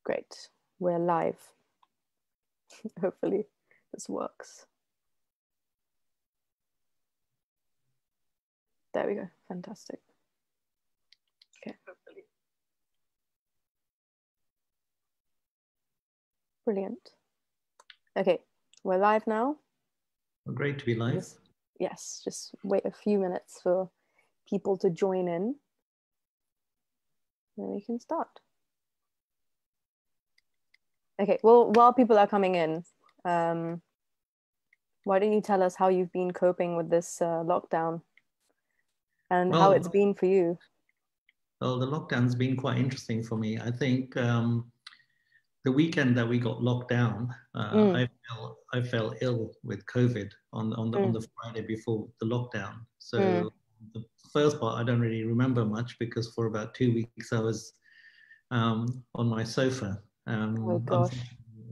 Great. We're live. Hopefully this works. There we go. Fantastic. Okay. Brilliant. Okay, we're live now. Well, great to be live. Yes, just wait a few minutes for people to join in. Then we can start. Okay, well, while people are coming in, why don't you tell us how you've been coping with this lockdown and how it's been for you? Well, the lockdown's been quite interesting for me. I think the weekend that we got locked down, I fell ill with COVID on the Friday before the lockdown. So the first part I don't really remember much because for about 2 weeks I was on my sofa, Oh gosh.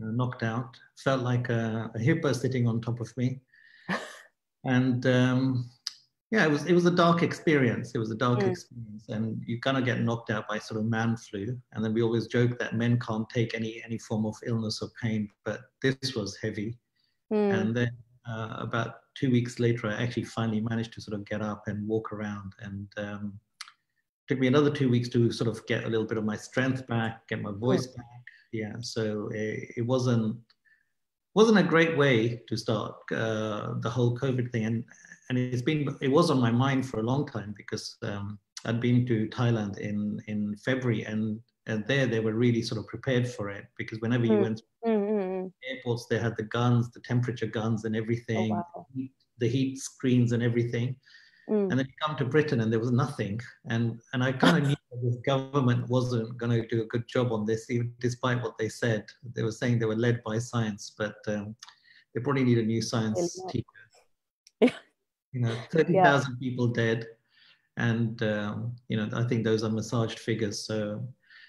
knocked out. Felt like a hippo sitting on top of me, and yeah, it was a dark experience. It was a dark experience, and you kind of get knocked out by sort of man flu. And then we always joke that men can't take any form of illness or pain, but this was heavy. And then about 2 weeks later, I actually finally managed to sort of get up and walk around. And took me another 2 weeks to sort of get a little bit of my strength back, get my voice back. Yeah, so it wasn't a great way to start the whole COVID thing. And it was on my mind for a long time because I'd been to Thailand in February, and there they were really sort of prepared for it, because whenever you went to airports, they had the guns, the temperature guns and everything, the heat screens and everything. And then you come to Britain and there was nothing. And I kind of knew that this government wasn't going to do a good job on this, even despite what they said. They were saying they were led by science, but they probably need a new science teacher. You know, 30,000 people dead. And, you know, I think those are massaged figures. So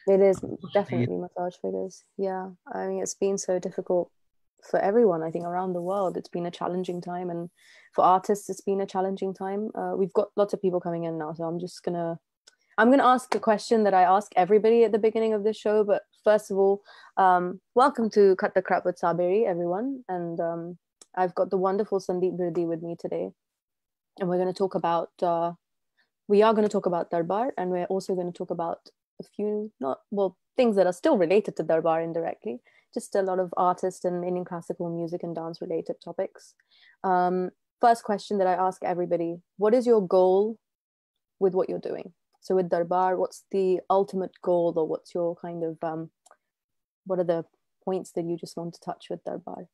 it is definitely massaged figures. Yeah. I mean, it's been so difficult for everyone, I think, around the world. It's been a challenging time, and for artists it's been a challenging time. We've got lots of people coming in now, so I'm gonna ask a question that I ask everybody at the beginning of this show. But first of all, welcome to Cut the Crap with Saberi, everyone. And I've got the wonderful Sandeep Virdee with me today, and we're going to talk about Darbar, and we're also going to talk about a few things that are still related to Darbar indirectly. Just a lot of artist and Indian classical music and dance related topics. First question that I ask everybody: what is your goal with what you're doing? So with Darbar, what's the ultimate goal, or what's your kind of, what are the points that you just want to touch with Darbar?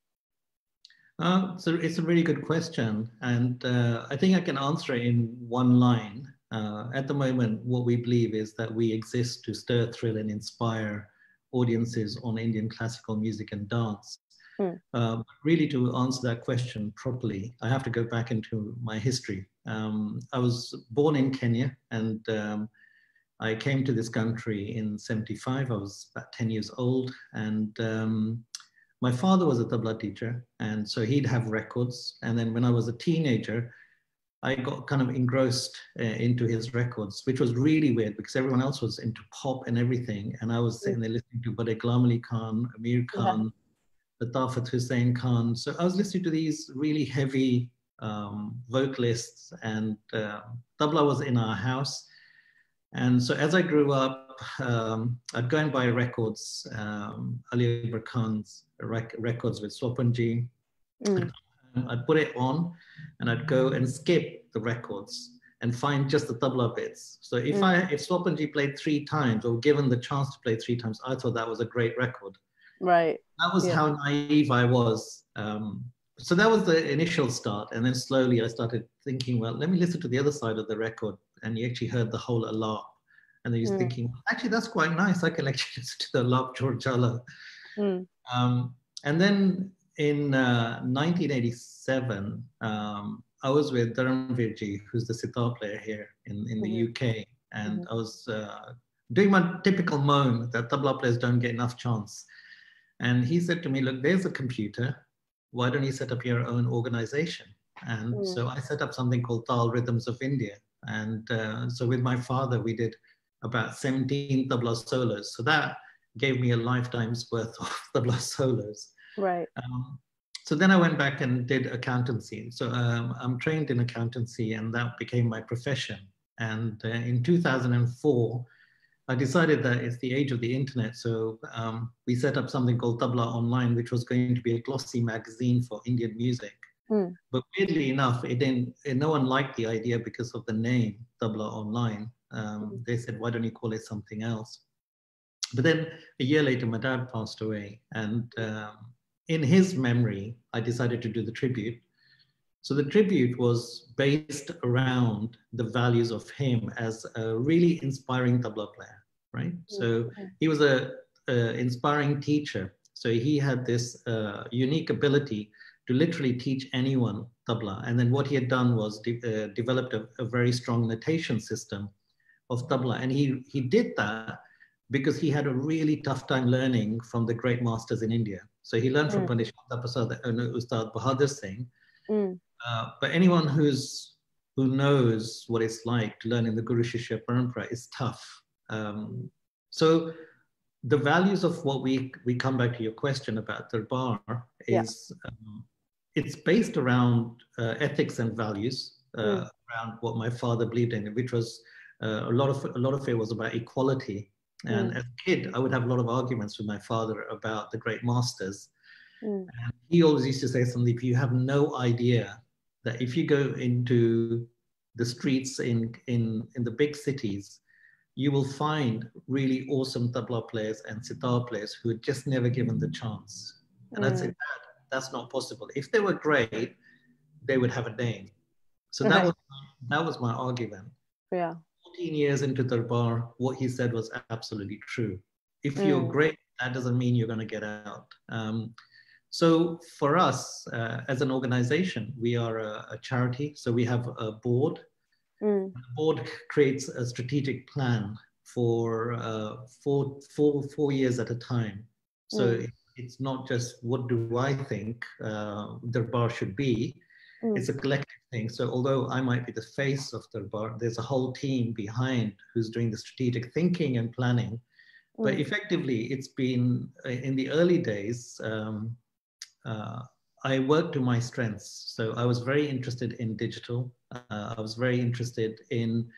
So it's a really good question. And I think I can answer it in one line. At the moment, what we believe is that we exist to stir, thrill, and inspire audiences on Indian classical music and dance. Really, to answer that question properly, I have to go back into my history. I was born in Kenya, and I came to this country in 75. I was about 10 years old, and my father was a tabla teacher, and so he'd have records. And then when I was a teenager, I got kind of engrossed into his records, which was really weird because everyone else was into pop and everything. And I was sitting there listening to Bade Ghulam Ali Khan, Amir Khan, Latafat Hussain Khan. So I was listening to these really heavy vocalists, and tabla was in our house. And so as I grew up, I'd go and buy records, Ali Akbar Khan's records with Swapanji. I'd put it on and I'd go and skip the records and find just the tabla bits. So if Swapanji played 3 times, or given the chance to play 3 times, I thought that was a great record. Right. That was how naive I was. So that was the initial start. And then slowly I started thinking, well, let me listen to the other side of the record. And you actually heard the whole alap. And then you're thinking, actually, that's quite nice. I can actually listen to the alap Chorchala. And then in 1987, I was with Darbar Festival, who's the sitar player here in the UK. And I was doing my typical moan that tabla players don't get enough chance. And he said to me, look, there's a computer. Why don't you set up your own organization? And so I set up something called Tal Rhythms of India. And so with my father, we did about 17 tabla solos. So that gave me a lifetime's worth of tabla solos. Right. So then I went back and did accountancy. So I'm trained in accountancy, and that became my profession. And in 2004, I decided that it's the age of the internet. So we set up something called Tabla Online, which was going to be a glossy magazine for Indian music. But weirdly enough, no one liked the idea because of the name Tabla Online. They said, why don't you call it something else? But then a year later, my dad passed away. And in his memory, I decided to do the tribute. So the tribute was based around the values of him as a really inspiring tabla player, right? So he was a inspiring teacher. So he had this unique ability to literally teach anyone tabla. And then what he had done was developed a very strong notation system of tabla. And he did that because he had a really tough time learning from the great masters in India. So he learned from Pandit Shanta Prasad and Ustad Bahadur Singh. But anyone who knows what it's like to learn in the Guru Shishya Parampara is tough. So the values of what we come back to your question about Darbar is it's based around ethics and values, around what my father believed in, which was a lot of it was about equality. And as a kid, I would have a lot of arguments with my father about the great masters. And he always used to say, Sandeep, you have no idea that if you go into the streets in the big cities, you will find really awesome tabla players and sitar players who are just never given the chance. And I'd say that's not possible. If they were great, they would have a name. So that was my argument. Yeah. 14 years into Darbar, what he said was absolutely true. If you're great, that doesn't mean you're going to get out. So for us, as an organization, we are a charity. So we have a board. The board creates a strategic plan for 4 years at a time. So it's not just what do I think Darbar should be. It's a collective thing. So although I might be the face of Darbar, there's a whole team behind who's doing the strategic thinking and planning. But effectively, it's been in the early days, I worked to my strengths. So I was very interested in digital. I was very interested in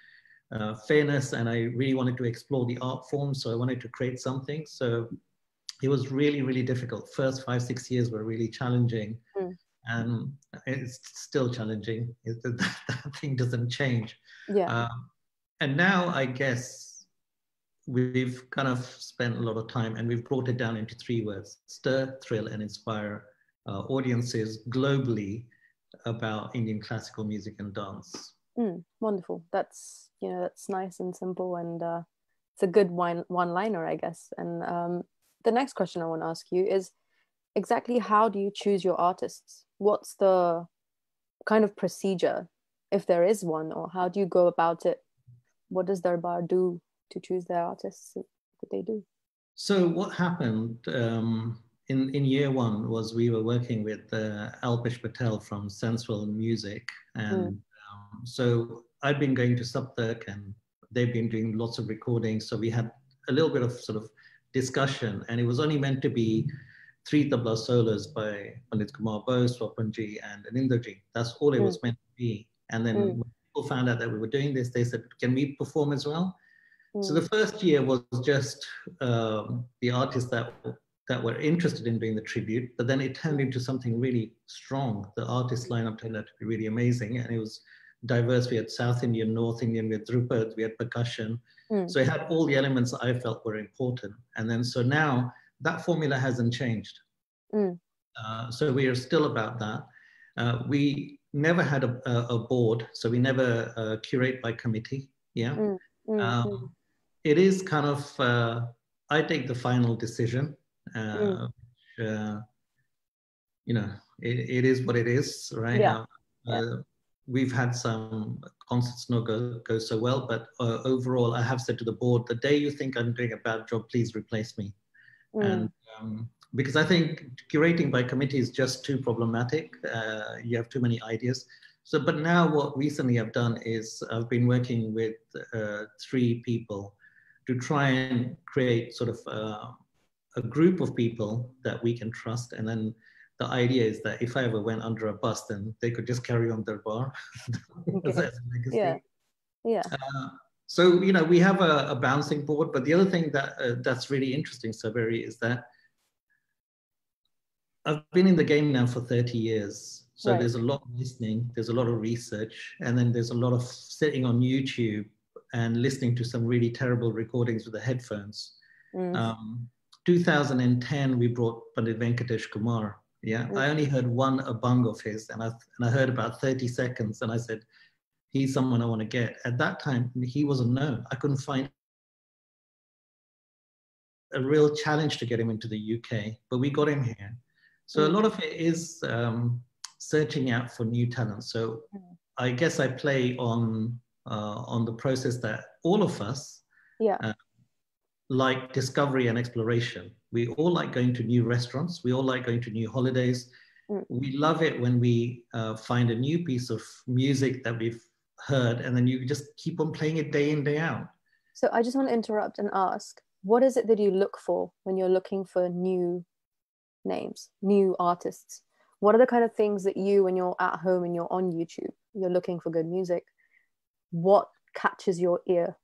fairness, and I really wanted to explore the art form. So I wanted to create something. So it was really, really difficult. First 5-6 years were really challenging. And it's still challenging. That thing doesn't change. And now I guess we've kind of spent a lot of time, and we've brought it down into 3 words: stir, thrill, and inspire audiences globally about Indian classical music and dance. Wonderful. That's nice and simple, and it's a good one-liner, I guess. And the next question I want to ask you is, exactly how do you choose your artists? What's the kind of procedure, if there is one, or how do you go about it? What does Darbar do to choose their artists that they do? So what happened in year one was we were working with Alpesh Patel from Sensual Music. And so I'd been going to Saptak, and they've been doing lots of recordings. So we had a little bit of sort of discussion, and it was only meant to be 3 tabla solos by Pandit Kumar Bose, Swapanji, and Aninderji. That's all it was meant to be. And then when people found out that we were doing this, they said, can we perform as well? So the first year was just the artists that were interested in doing the tribute, but then it turned into something really strong. The artist lineup turned out to be really amazing, and it was diverse. We had South Indian, North Indian, we had Drupad, we had percussion. So it had all the elements I felt were important. And then so now that formula hasn't changed. So we are still about that. We never had a board, so we never curate by committee. It is kind of, I take the final decision. It is what it is, right? We've had some concerts not go so well, but overall, I have said to the board, the day you think I'm doing a bad job, please replace me. And because I think curating by committee is just too problematic. You have too many ideas. So, but now what recently I've done is I've been working with 3 people to try and create sort of a group of people that we can trust. And then the idea is that if I ever went under a bus, then they could just carry on Darbar as Okay. a Yeah. legacy. Yeah. So, you know, we have a bouncing board. But the other thing that that's really interesting, Saberi, is that I've been in the game now for 30 years. So Right. there's a lot of listening, there's a lot of research, and then there's a lot of sitting on YouTube and listening to some really terrible recordings with the headphones. Mm. 2010, we brought Pandit Venkatesh Kumar. Yeah, Mm. I only heard one abang of his, and I heard about 30 seconds, and I said, he's someone I want to get. At that time, he wasn't known. I couldn't find a real challenge to get him into the UK, but we got him here. So a lot of it is searching out for new talent. So I guess I play on the process that all of us like discovery and exploration. We all like going to new restaurants. We all like going to new holidays. We love it when we find a new piece of music that we've heard, and then you just keep on playing it day in, day out. So I just want to interrupt and ask, what is it that you look for when you're looking for new names, new artists? What are the kind of things that you, when you're at home and you're on YouTube, you're looking for good music, what catches your ear?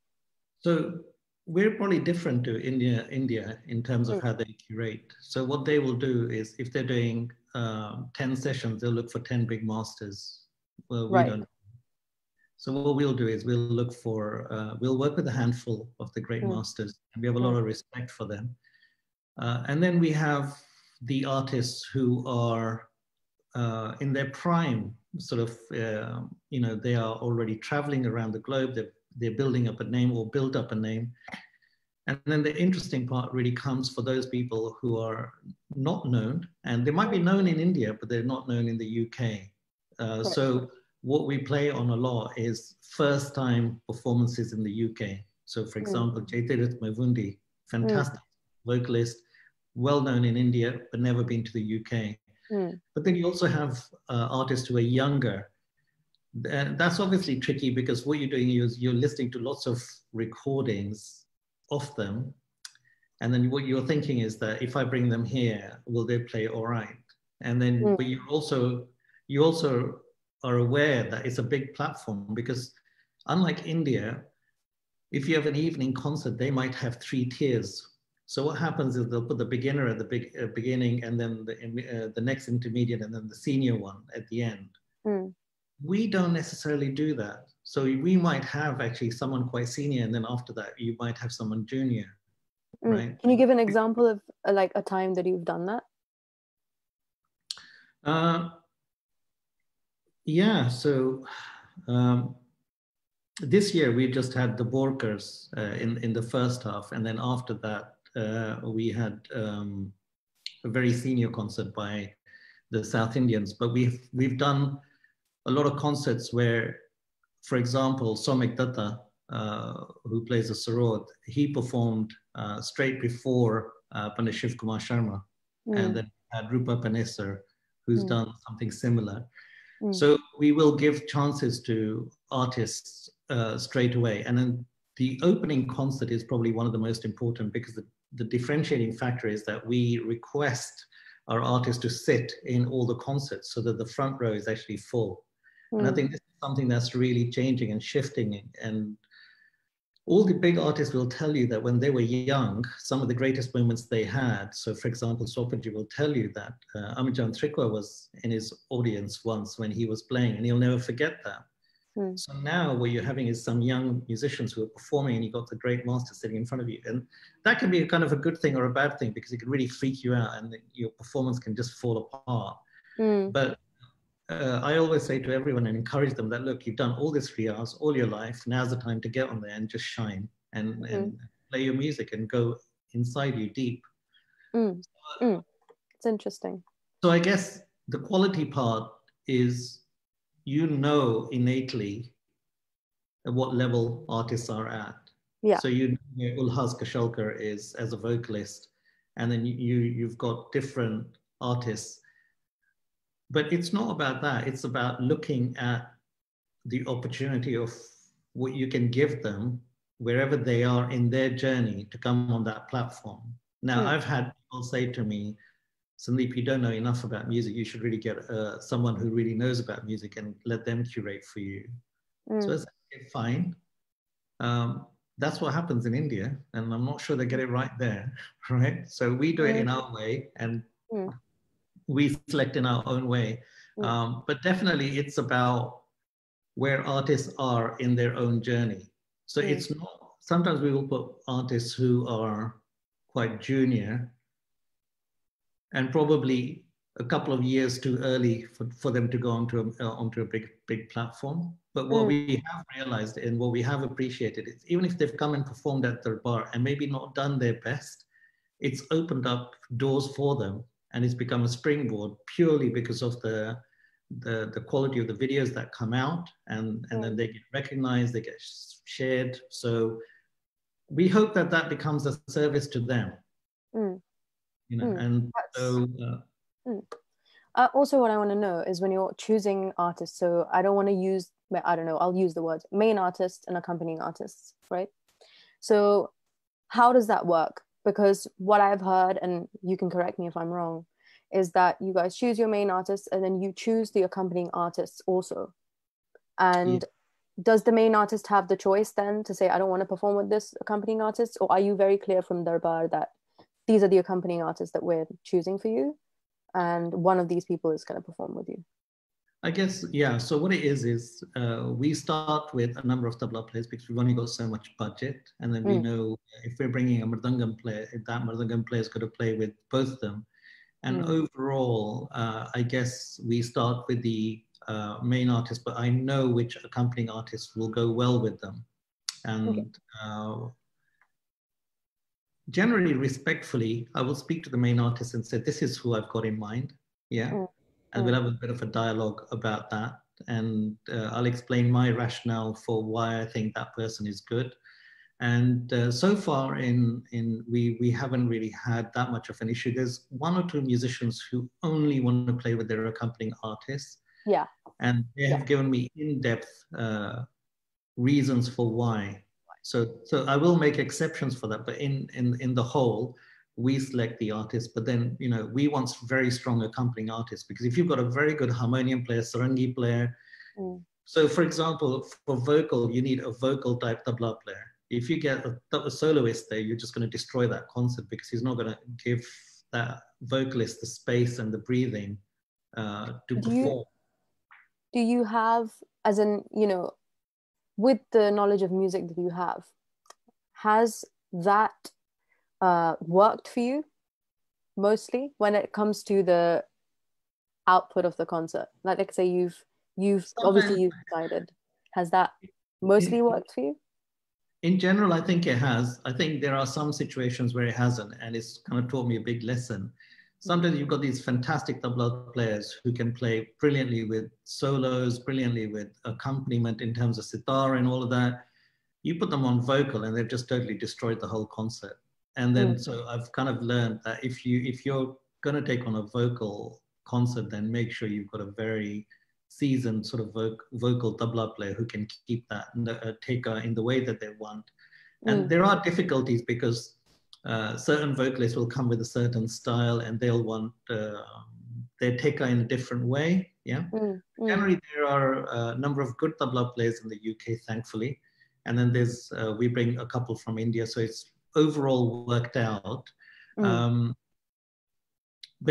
So we're probably different to India in terms of how they curate. So what they will do is, if they're doing 10 sessions, they'll look for 10 big masters. Well, we don't. So what we'll do is we'll look for, we'll work with a handful of the great masters, and we have a lot of respect for them. And then we have the artists who are in their prime, sort of, you know, they are already traveling around the globe. They're building up a name or build up a name. And then the interesting part really comes for those people who are not known, and they might be known in India, but they're not known in the UK. So what we play on a lot is first time performances in the UK. So for example, Jaitirth Mavundi, fantastic vocalist, well known in India, but never been to the UK. But then you also have artists who are younger. That's obviously tricky, because what you're doing is you're listening to lots of recordings of them. And then what you're thinking is that if I bring them here, will they play all right? And then, but you also are aware that it's a big platform, because unlike India, if you have an evening concert, they might have 3 tiers. So what happens is they'll put the beginner at the beginning, and then the next intermediate, and then the senior one at the end. We don't necessarily do that. So we might have actually someone quite senior, and then after that, you might have someone junior, right? Can you give an example of like a time that you've done that? Yeah, so this year we just had the Borkers in the first half, and then after that we had a very senior concert by the South Indians. But we've done a lot of concerts where, for example, Somik Datta, who plays the sarod, he performed straight before Pandit Shiv Kumar Sharma, and then had Rupa Panesar, who's done something similar. So we will give chances to artists straight away. And then the opening concert is probably one of the most important, because the differentiating factor is that we request our artists to sit in all the concerts so that the front row is actually full. And I think this is something that's really changing and shifting. And all the big artists will tell you that when they were young, some of the greatest moments they had. So for example, Sopaji will tell you that Amijan Trikwa was in his audience once when he was playing, and he'll never forget that. So now what you're having is some young musicians who are performing, and you've got the great master sitting in front of you. And that can be a kind of a good thing or a bad thing, because it can really freak you out, and your performance can just fall apart. But I always say to everyone and encourage them that, look, you've done all this riyaz all your life. Now's the time to get on there and just shine and play your music and go inside you deep. It's interesting. So I guess the quality part is, you know, innately at what level artists are at. Yeah. So you know, Ulhas Kashalkar is as a vocalist, and then you've got different artists. But it's not about that. It's about looking at the opportunity of what you can give them wherever they are in their journey to come on that platform. Now, I've had people say to me, Sandeep, you don't know enough about music. You should really get someone who really knows about music and let them curate for you. So I said, okay, fine. That's what happens in India, and I'm not sure they get it right there, right? So we do it in our way, and we select in our own way. But definitely, it's about where artists are in their own journey. So it's not. Sometimes we will put artists who are quite junior and probably a couple of years too early for them to go onto a big platform. But what we have realized and what we have appreciated is even if they've come and performed at Darbar and maybe not done their best, it's opened up doors for them and it's become a springboard purely because of the quality of the videos that come out, and then they get recognized, they get shared. So we hope that that becomes a service to them. And so also what I want to know is when you're choosing artists, so I don't want to use, I don't know, I'll use the words main artist and accompanying artists, right? So how does that work? Because what I've heard, and you can correct me if I'm wrong, is that you guys choose your main artist and then you choose the accompanying artists also. And does the main artist have the choice then to say, I don't want to perform with this accompanying artist? Or are you very clear from Darbar that these are the accompanying artists that we're choosing for you, and one of these people is going to perform with you? I guess, yeah. So what it is we start with a number of tabla players because we've only got so much budget. And then we know if we're bringing a mridangam player, that mridangam player is going to play with both of them. And overall, I guess we start with the main artist, but I know which accompanying artists will go well with them. And generally, respectfully, I will speak to the main artist and say, this is who I've got in mind. Yeah. And we'll have a bit of a dialogue about that. And I'll explain my rationale for why I think that person is good. And so far we haven't really had that much of an issue. There's one or two musicians who only want to play with their accompanying artists. Yeah. And they have given me in-depth reasons for why. So I will make exceptions for that, but in the whole, we select the artist, but then, we want very strong accompanying artists, because if you've got a very good harmonium player, sarangi player, so for example, for vocal, you need a vocal type tabla player. If you get a soloist there, you're just going to destroy that concert because he's not going to give that vocalist the space and the breathing to perform. Do you have, as in, with the knowledge of music that you have, has that worked for you mostly when it comes to the output of the concert? Like, let's say you've decided, has that mostly worked for you? In general, I think it has. I think there are some situations where it hasn't, and it's kind of taught me a big lesson. Sometimes you've got these fantastic tabla players who can play brilliantly with solos, brilliantly with accompaniment in terms of sitar and all of that. You put them on vocal and they've just totally destroyed the whole concert. And then, so I've kind of learned that if you're going to take on a vocal concert, then make sure you've got a very seasoned sort of vocal tabla player who can keep that taker in the way that they want. And there are difficulties because certain vocalists will come with a certain style and they'll want their taker in a different way. Yeah. Generally, there are a number of good tabla players in the UK, thankfully. And then there's we bring a couple from India, so it's overall worked out. But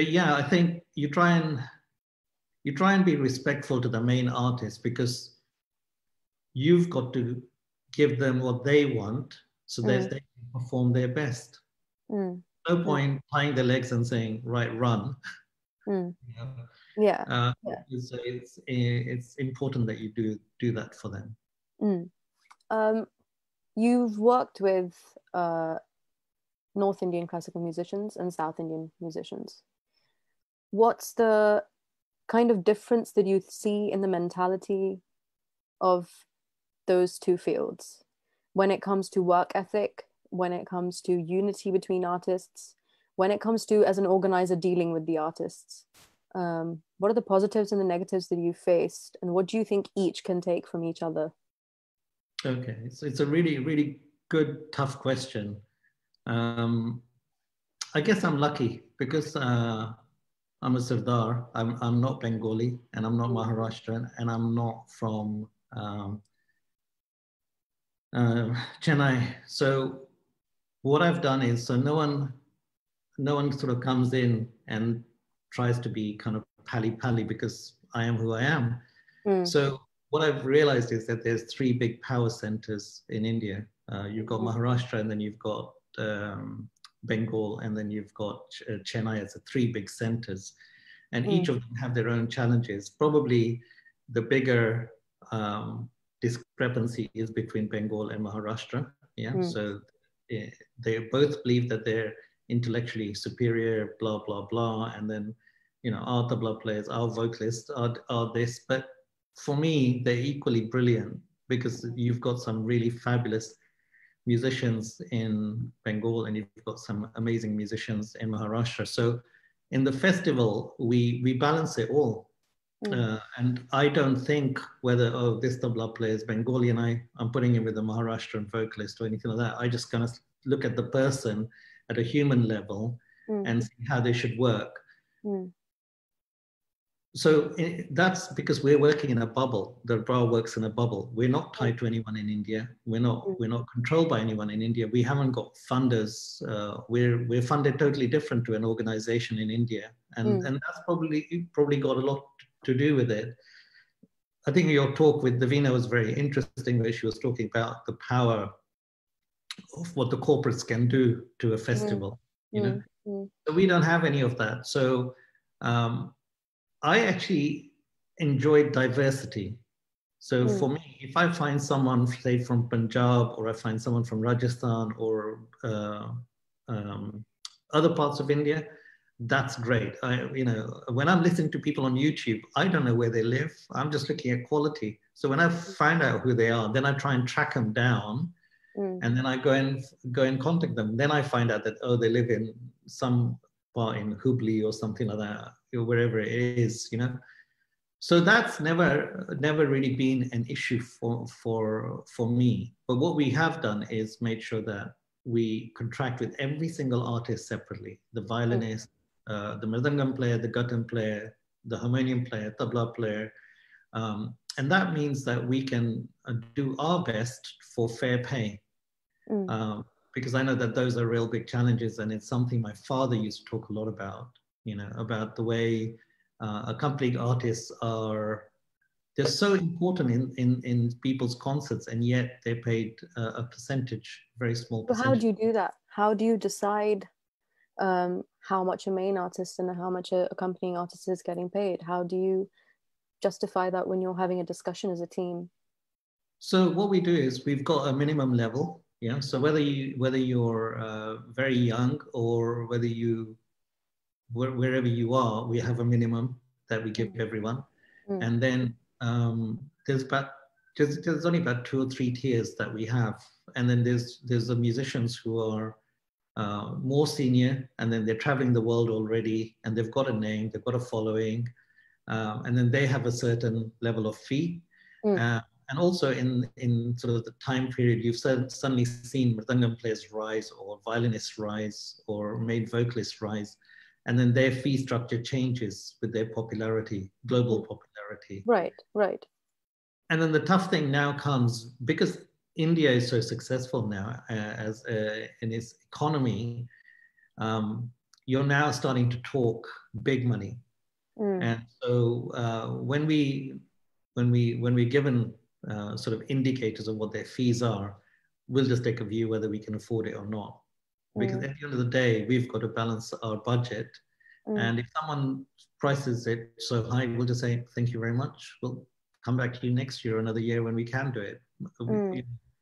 yeah, I think you try and be respectful to the main artist, because you've got to give them what they want so that they can perform their best. No point tying their legs and saying, right, run. It's important that you do that for them. You've worked with North Indian classical musicians and South Indian musicians. What's the kind of difference that you see in the mentality of those two fields when it comes to work ethic, when it comes to unity between artists, when it comes to, as an organizer, dealing with the artists? What are the positives and the negatives that you faced, and what do you think each can take from each other? Okay, so it's a really, really good, tough question. I guess I'm lucky because I'm a Sardar. I'm not Bengali, and I'm not Maharashtrian, and I'm not from Chennai. So what I've done is, so no one sort of comes in and tries to be kind of pally because I am who I am. So what I've realized is that there's three big power centers in India. You've got Maharashtra, and then you've got Bengal, and then you've got Chennai as the three big centers. And each of them have their own challenges. Probably the bigger discrepancy is between Bengal and Maharashtra. Yeah, so they both believe that they're intellectually superior, blah, blah, blah. And then, our tabla players, our vocalists are this. But for me, they're equally brilliant because you've got some really fabulous musicians in Bengal and you've got some amazing musicians in Maharashtra. So in the festival, we balance it all. And I don't think whether, this tabla player is Bengali and I'm putting him with a Maharashtrian vocalist or anything like that. I just kind of look at the person at a human level and see how they should work. So that's because we're working in a bubble. The Darbar works in a bubble. We're not tied to anyone in India. We're not controlled by anyone in India. We haven't got funders. We're funded totally different to an organization in India, and that's probably got a lot to do with it. I think your talk with Davina was very interesting, where she was talking about the power of what the corporates can do to a festival. So we don't have any of that. So I actually enjoy diversity. So for me, if I find someone, say, from Punjab, or I find someone from Rajasthan, or other parts of India, that's great. When I'm listening to people on YouTube, I don't know where they live. I'm just looking at quality. So when I find out who they are, then I try and track them down, and then I go and contact them. Then I find out that, they live in some part in Hubli or something like that, or wherever it is, So that's never really been an issue for me. But what we have done is made sure that we contract with every single artist separately: the violinist, the mridangam player, the guttam player, the harmonium player, tabla player. And that means that we can do our best for fair pay. Because I know that those are real big challenges, and it's something my father used to talk a lot about, about the way accompanying artists they're so important in people's concerts, and yet they're paid a percentage, very small percentage. So how do you do that? How do you decide how much a main artist and how much a accompanying artist is getting paid? How do you justify that when you're having a discussion as a team? So what we do is we've got a minimum level. Yeah. So whether you're very young or wherever you are, we have a minimum that we give everyone, and then there's only about 2 or 3 tiers that we have, and then there's the musicians who are more senior, and then they're traveling the world already, and they've got a name, they've got a following, and then they have a certain level of fee. And also in sort of the time period, you've suddenly seen mridangam players rise, or violinists rise, or main vocalists rise. And then their fee structure changes with their popularity, global popularity. Right. And then the tough thing now comes, because India is so successful now in its economy, you're now starting to talk big money. And so when we're given sort of indicators of what their fees are, we'll just take a view whether we can afford it or not. Because at the end of the day, we've got to balance our budget. And if someone prices it so high, we'll just say, thank you very much. We'll come back to you next year or another year when we can do it.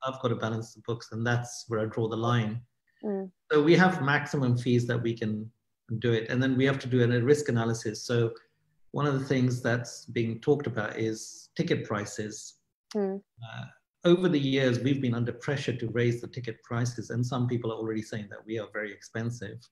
I've got to balance the books, and that's where I draw the line. So we have maximum fees that we can do it. And then we have to do a risk analysis. So one of the things that's being talked about is ticket prices. Over the years, we've been under pressure to raise the ticket prices, and some people are already saying that we are very expensive.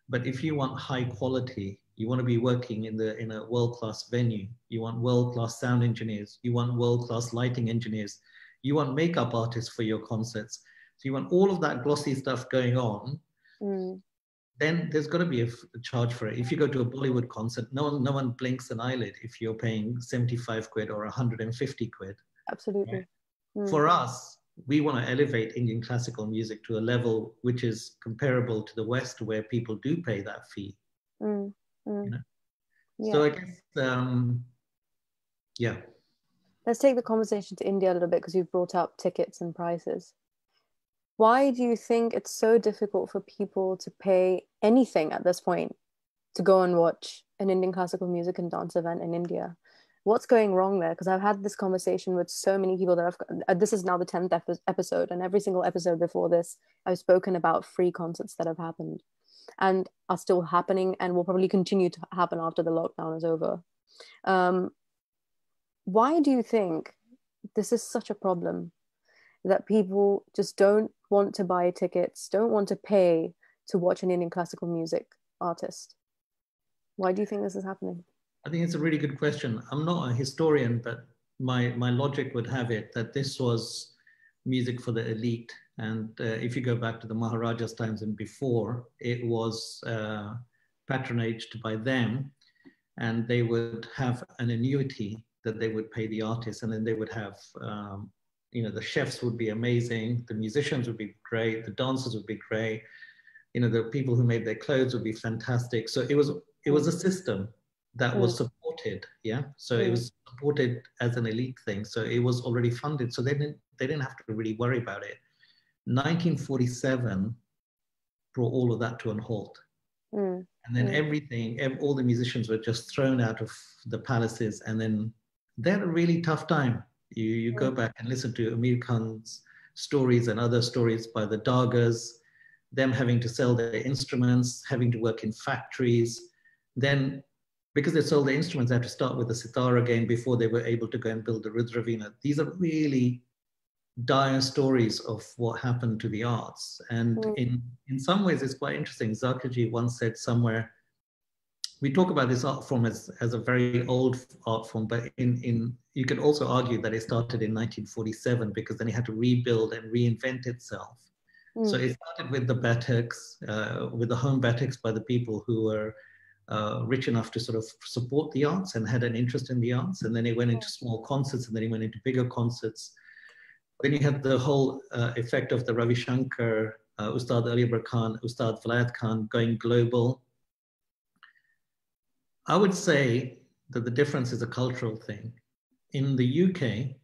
But if you want high quality, you want to be working in a world-class venue, you want world-class sound engineers, you want world-class lighting engineers, you want makeup artists for your concerts. So you want all of that glossy stuff going on. then there's got to be a charge for it. If you go to a Bollywood concert, no one blinks an eyelid if you're paying 75 quid or 150 quid. Absolutely. Right? For us, we want to elevate Indian classical music to a level which is comparable to the West, where people do pay that fee. You know? Yeah. So I guess, yeah. Let's take the conversation to India a little bit, because you've brought up tickets and prices. Why do you think it's so difficult for people to pay anything at this point to go and watch an Indian classical music and dance event in India? What's going wrong there? Because I've had this conversation with so many people that this is now the 10th episode, and every single episode before this, I've spoken about free concerts that have happened and are still happening and will probably continue to happen after the lockdown is over. Why do you think this is such a problem, that people just don't want to buy tickets, don't want to pay to watch an Indian classical music artist? Why do you think this is happening? I think it's a really good question. I'm not a historian, but my logic would have it that this was music for the elite. And if you go back to the Maharaja's times and before, it was patronaged by them, and they would have an annuity that they would pay the artists, and then they would have the chefs would be amazing, the musicians would be great, the dancers would be great, the people who made their clothes would be fantastic. So it was a system that was supported, yeah. So it was supported as an elite thing. So it was already funded. So they didn't have to really worry about it. 1947 brought all of that to a halt. And then all the musicians were just thrown out of the palaces, and then they had a really tough time. You go back and listen to Amir Khan's stories and other stories by the Dagas, them having to sell their instruments, having to work in factories. Then, because they sold the instruments, they had to start with the sitar again before they were able to go and build the Rudravina. These are really dire stories of what happened to the arts. And in some ways, it's quite interesting. Zakirji once said somewhere, we talk about this art form as a very old art form, but you could also argue that it started in 1947, because then it had to rebuild and reinvent itself. So it started with the batuks, with the home batuks by the people who were rich enough to sort of support the arts and had an interest in the arts. And then it went into small concerts, and then it went into bigger concerts. Then you had the whole effect of the Ravi Shankar, Ustad Ali Akbar Khan, Ustad Vilayat Khan going global. I would say that the difference is a cultural thing. In the UK,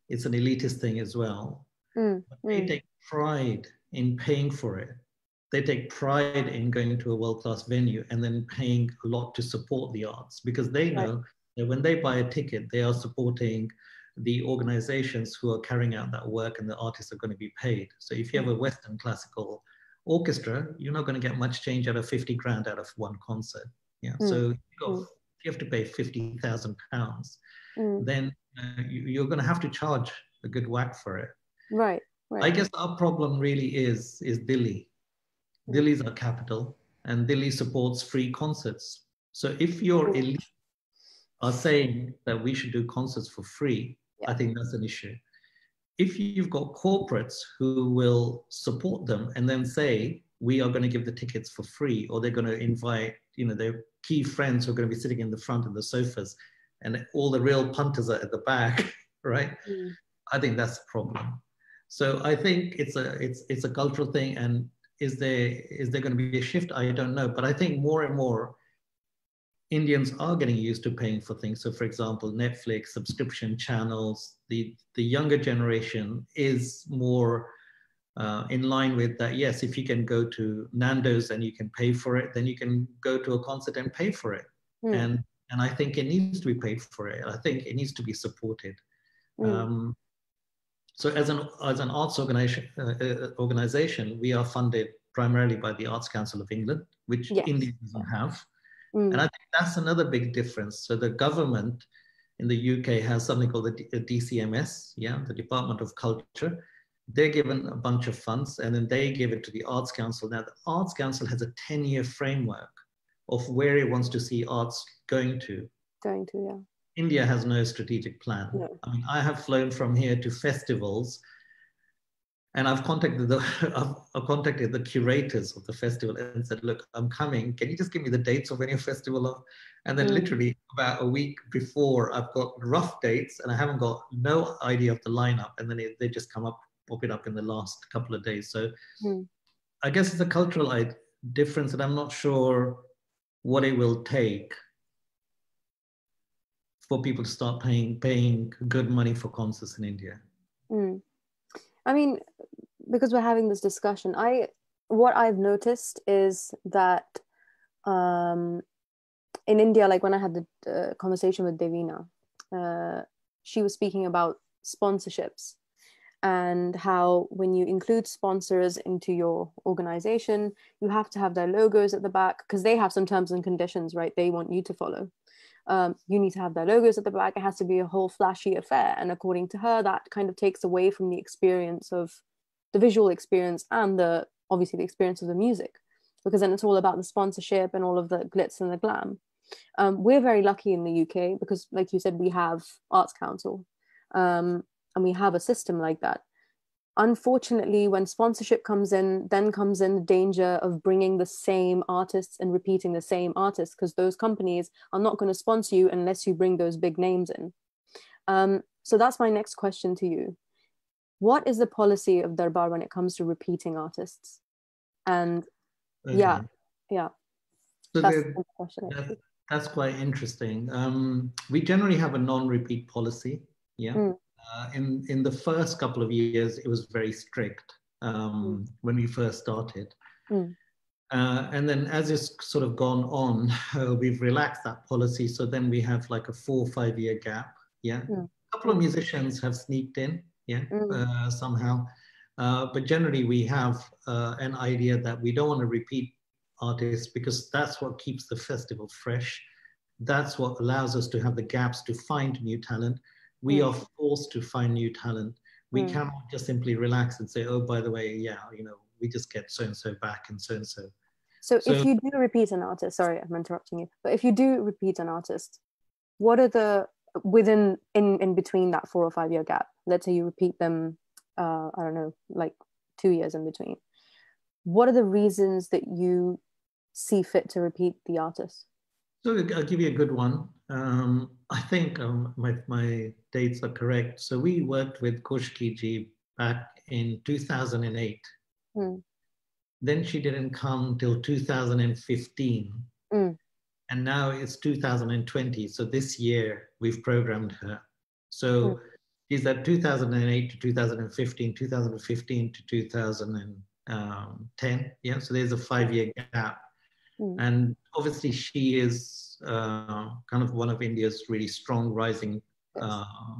it's an elitist thing as well. But they take pride in paying for it. They take pride in going to a world-class venue and then paying a lot to support the arts, because they know that when they buy a ticket, they are supporting the organizations who are carrying out that work, and the artists are going to be paid. So if you have a Western classical orchestra, you're not going to get much change out of 50 grand out of one concert. Yeah. So if you have to pay £50,000, then you're going to have to charge a good whack for it. Right. I guess our problem really is Delhi. Delhi's our capital, and Delhi supports free concerts. So if your elite are saying that we should do concerts for free, I think that's an issue. If you've got corporates who will support them and then say, we are going to give the tickets for free, or they're going to invite, their key friends who are going to be sitting in the front of the sofas, and all the real punters are at the back, right? I think that's the problem. So I think it's a cultural thing. And is there going to be a shift? I don't know. But I think more and more Indians are getting used to paying for things. So for example, Netflix, subscription channels, the younger generation is more in line with that. Yes, if you can go to Nando's and you can pay for it, then you can go to a concert and pay for it. And I think it needs to be paid for it. I think it needs to be supported. So as an arts organization, we are funded primarily by the Arts Council of England, which India doesn't have. And I think that's another big difference. So the government in the UK has something called the DCMS, the Department of Culture. They're given a bunch of funds, and then they give it to the Arts Council. Now, the Arts Council has a 10-year framework of where it wants to see arts going to. India has no strategic plan. I mean, I have flown from here to festivals And I've contacted the I've contacted the curators of the festival and said, look, I'm coming. Can you just give me the dates of when your festival are? And then literally about a week before, I've got rough dates and I haven't got no idea of the lineup. And then they just pop it up in the last couple of days. So I guess it's a cultural difference, and I'm not sure what it will take for people to start paying good money for concerts in India. I mean, because we're having this discussion, what I've noticed is that in India, like when I had the conversation with Devina, she was speaking about sponsorships and how when you include sponsors into your organization, you have to have their logos at the back because they have some terms and conditions, right? They want you to follow. You need to have their logos at the back. It has to be a whole flashy affair. And according to her, that kind of takes away from the experience of the visual experience and obviously the experience of the music, because then it's all about the sponsorship and all of the glitz and the glam. We're very lucky in the UK because, like you said, we have Arts Council and we have a system like that. Unfortunately, when sponsorship comes in, then comes in the danger of bringing the same artists and repeating the same artists, because those companies are not going to sponsor you unless you bring those big names in. So that's my next question to you. What is the policy of Darbar when it comes to repeating artists? And yeah. So that's quite interesting. We generally have a non-repeat policy. Yeah. In the first couple of years, it was very strict when we first started. And then as it's sort of gone on, we've relaxed that policy. So then we have like a 4 or 5 year gap. Yeah. A couple of musicians have sneaked in. Yeah. Somehow. But generally we have an idea that we don't want to repeat artists because that's what keeps the festival fresh. That's what allows us to have the gaps to find new talent. We are forced to find new talent. We cannot just simply relax and say, oh, by the way, yeah, we just get so-and-so back and so-and-so. So if you do repeat an artist, sorry, I'm interrupting you, but if you do repeat an artist, what are in between that 4 or 5 year gap? Let's say you repeat them, I don't know, like 2 years in between. What are the reasons that you see fit to repeat the artist? So I'll give you a good one. I think my dates are correct. So we worked with Koshki ji back in 2008. Then she didn't come till 2015. And now it's 2020. So this year we've programmed her. So she's at 2008 to 2015, 2015 to 2010. Yeah, so there's a 5 year gap. And obviously she is kind of one of India's really strong rising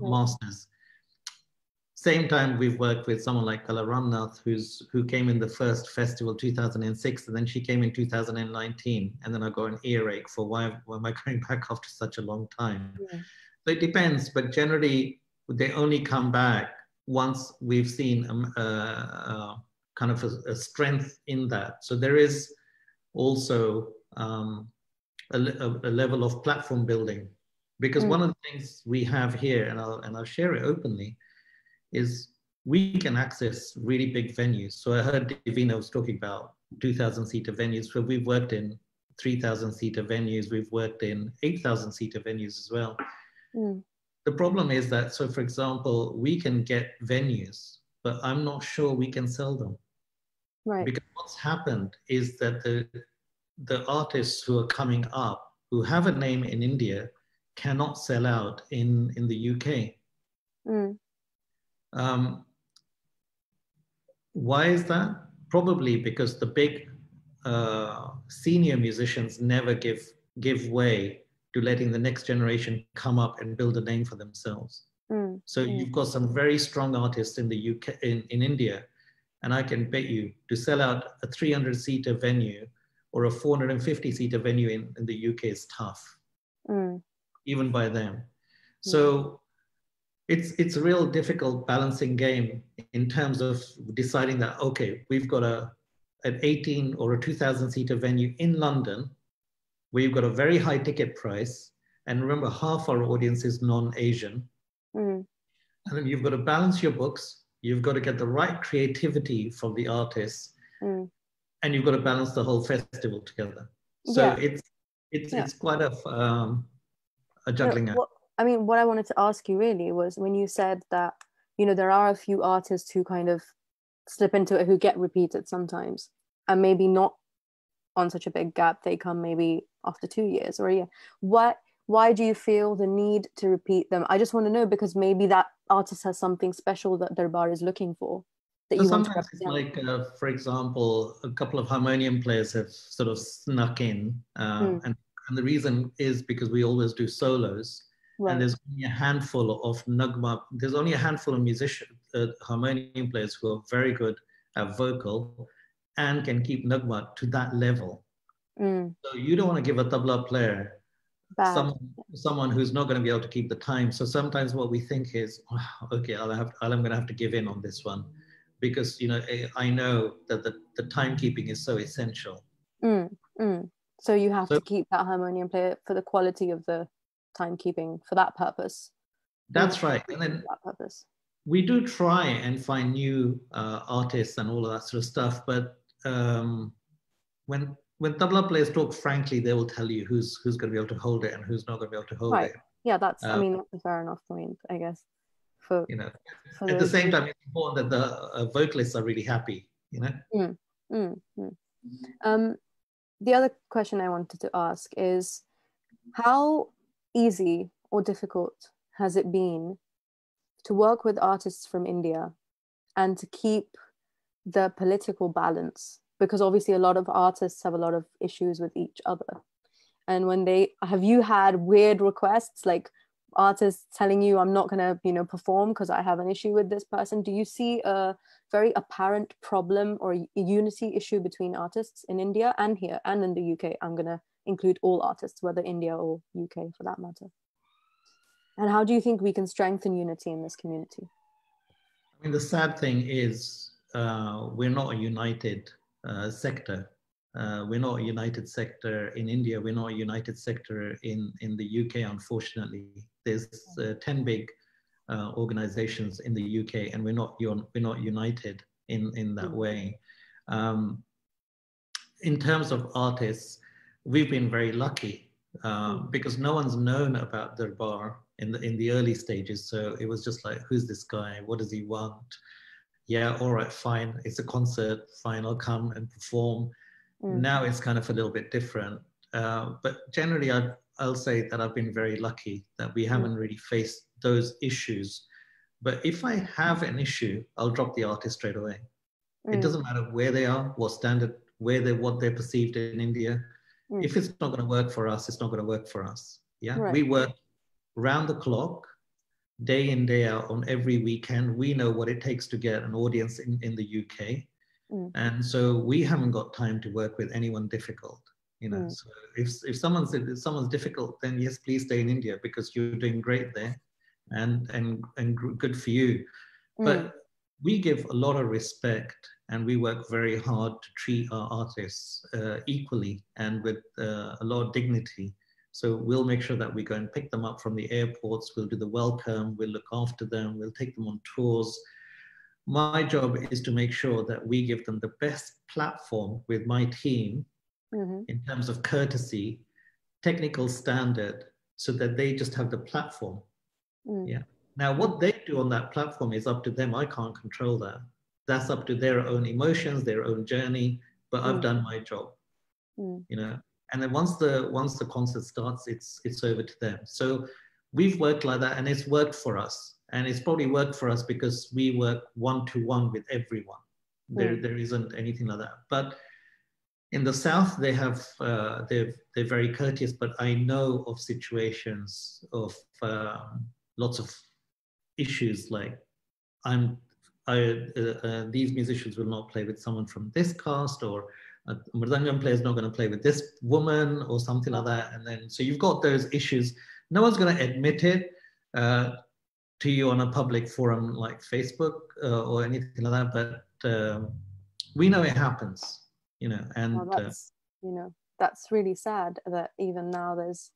masters. Same time we've worked with someone like Kala Ramnath, who came in the first festival 2006, and then she came in 2019, and then I got an earache for why am I going back after such a long time? So it depends, but generally they only come back once we've seen kind of a strength in that. So there is also a level of platform building, because one of the things we have here, and I'll share it openly, is we can access really big venues. So I heard Divina was talking about 2,000-seater venues, but we've worked in 3,000-seater venues. We've worked in 8,000-seater venues as well. The problem is that, so for example, we can get venues, but I'm not sure we can sell them. Right. Because what's happened is that the artists who are coming up, who have a name in India, cannot sell out in the UK. Why is that? Probably because the big senior musicians never give way to letting the next generation come up and build a name for themselves. So you've got some very strong artists in the UK, in India, and I can bet you to sell out a 300-seater venue or a 450-seater venue in the UK is tough, even by them. So it's a real difficult balancing game in terms of deciding that, okay, we've got an 18 or a 2,000-seater venue in London, where you've got a very high ticket price. And remember, half our audience is non-Asian. And then you've got to balance your books. you've got to get the right creativity from the artists, Mm. and you've got to balance the whole festival together. So Yeah. it's quite a No, juggling act. what I wanted to ask you really was when you said that, there are a few artists who kind of slip into it, who get repeated sometimes, and maybe not on such a big gap. They come maybe after 2 years or a year. Why do you feel the need to repeat them? I just want to know, because maybe that artist has something special that Darbar is looking for, that So you want to sometimes it's represent. like, for example, a couple of harmonium players have sort of snuck in, Mm, and the reason is because we always do solos, and right. there's only a handful of nagma. There's only a handful of musicians, harmonium players who are very good at vocal, and can keep nagma to that level. Mm, So you don't want to give a tabla player bad. someone who's not going to be able to keep the time. So sometimes what we think is, oh, okay, I'm going to have to give in on this one, because I know that the timekeeping is so essential. Mm, mm. So you have So to keep that harmonium player for the quality of the timekeeping, for that purpose. that's right. And then For that purpose. we do try and find new artists and all of that sort of stuff. But when tabla players talk frankly, they will tell you who's going to be able to hold it and who's not going to be able to hold Right. it. Yeah, that's Uh, that's a fair enough point, I guess. For you know, for at the those same who time, it's important that the vocalists are really happy. mm, mm, mm. Um the other question I wanted to ask is, how easy or difficult has it been to work with artists from India and to keep the political balance? Because obviously a lot of artists have a lot of issues with each other. And when have you had weird requests, like artists telling you, I'm not going to perform because I have an issue with this person? Do you see a very apparent problem or a unity issue between artists in India and here and in the UK? I'm going to include all artists, whether India or UK for that matter. And how do you think we can strengthen unity in this community? I mean, the sad thing is we're not a united sector. We're not a united sector in India. We're not a united sector in the UK, unfortunately. There's 10 big organizations in the UK, and we're not united in that way. In terms of artists, we've been very lucky because no one's known about Darbar in the early stages. So it was just like, who's this guy? What does he want? Yeah, all right, fine. It's a concert. Fine, I'll come and perform. Now it's kind of a little bit different. But generally, I'll say that I've been very lucky that we haven't really faced those issues. But if I have an issue, I'll drop the artist straight away. It doesn't matter where they are, what standard, what they're perceived in India. If it's not going to work for us, it's not going to work for us. Yeah, Right. we work round the clock, day in, day out, on every weekend. We know what it takes to get an audience in the UK. And so we haven't got time to work with anyone difficult. So if someone's difficult, then yes, please stay in India because you're doing great there, and good for you. But we give a lot of respect, and we work very hard to treat our artists equally and with a lot of dignity. So we'll make sure that we go and pick them up from the airports. We'll do the welcome. We'll look after them. We'll take them on tours. My job is to make sure that we give them the best platform with my team in terms of courtesy, technical standard, so that they just have the platform. Yeah. Now, what they do on that platform is up to them. I can't control that. That's up to their own emotions, their own journey. But I've done my job. And then once the concert starts, it's over to them. So we've worked like that, and it's worked for us. And it's probably worked for us because we work one-to-one with everyone. There isn't anything like that. But in the South, they're very courteous. But I know of situations of lots of issues like these musicians will not play with someone from this caste, or a mridangam player is not going to play with this woman, or something like that. And then so you've got those issues. No one's going to admit it to you on a public forum like Facebook or anything like that, but we know it happens, and that's really sad that even now there's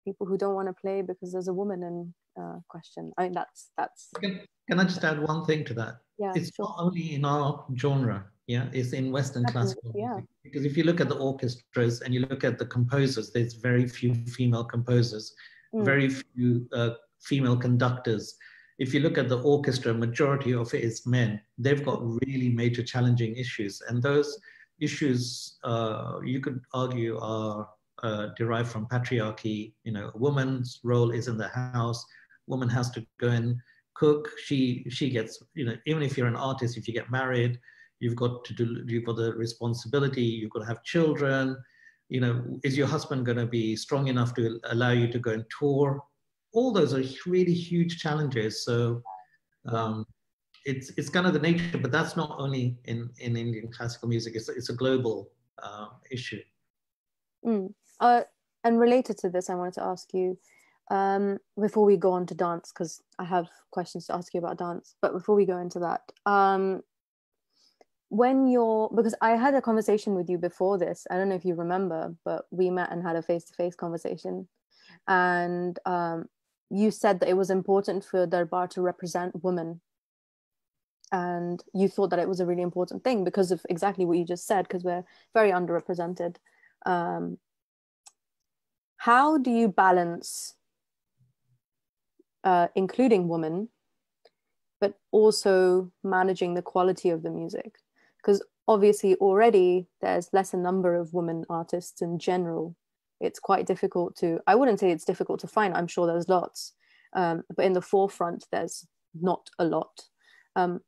people who don't want to play because there's a woman in question. I mean, that's can I just add one thing to that? Yeah, it's sure. not only in our genre, yeah, it's in Western Definitely, classical yeah. music. Because if you look at the orchestras and you look at the composers, there's very few female composers, Mm. very few female conductors. If you look at the orchestra, majority of it is men. They've got really major challenging issues, and those issues you could argue are derived from patriarchy. You know, a woman's role is in the house. Woman has to go and cook. She gets, you know, even if you're an artist, if you get married, you've got the responsibility. You've got to have children. You know, is your husband going to be strong enough to allow you to go and tour? All those are really huge challenges. So Yeah. it's kind of the nature, but that's not only in Indian classical music. It's a global issue. Mm. And related to this, I wanted to ask you, before we go on to dance, because I have questions to ask you about dance, but before we go into that, when you're, because I had a conversation with you before this, I don't know if you remember, but we met and had a face-to-face conversation. And you said that it was important for Darbar to represent women. And you thought that it was a really important thing because of exactly what you just said, because we're very underrepresented. Um, how do you balance including women, but also managing the quality of the music? Because obviously already there's less a number of women artists in general. It's quite difficult to, I wouldn't say it's difficult to find, I'm sure there's lots, but in the forefront there's not a lot.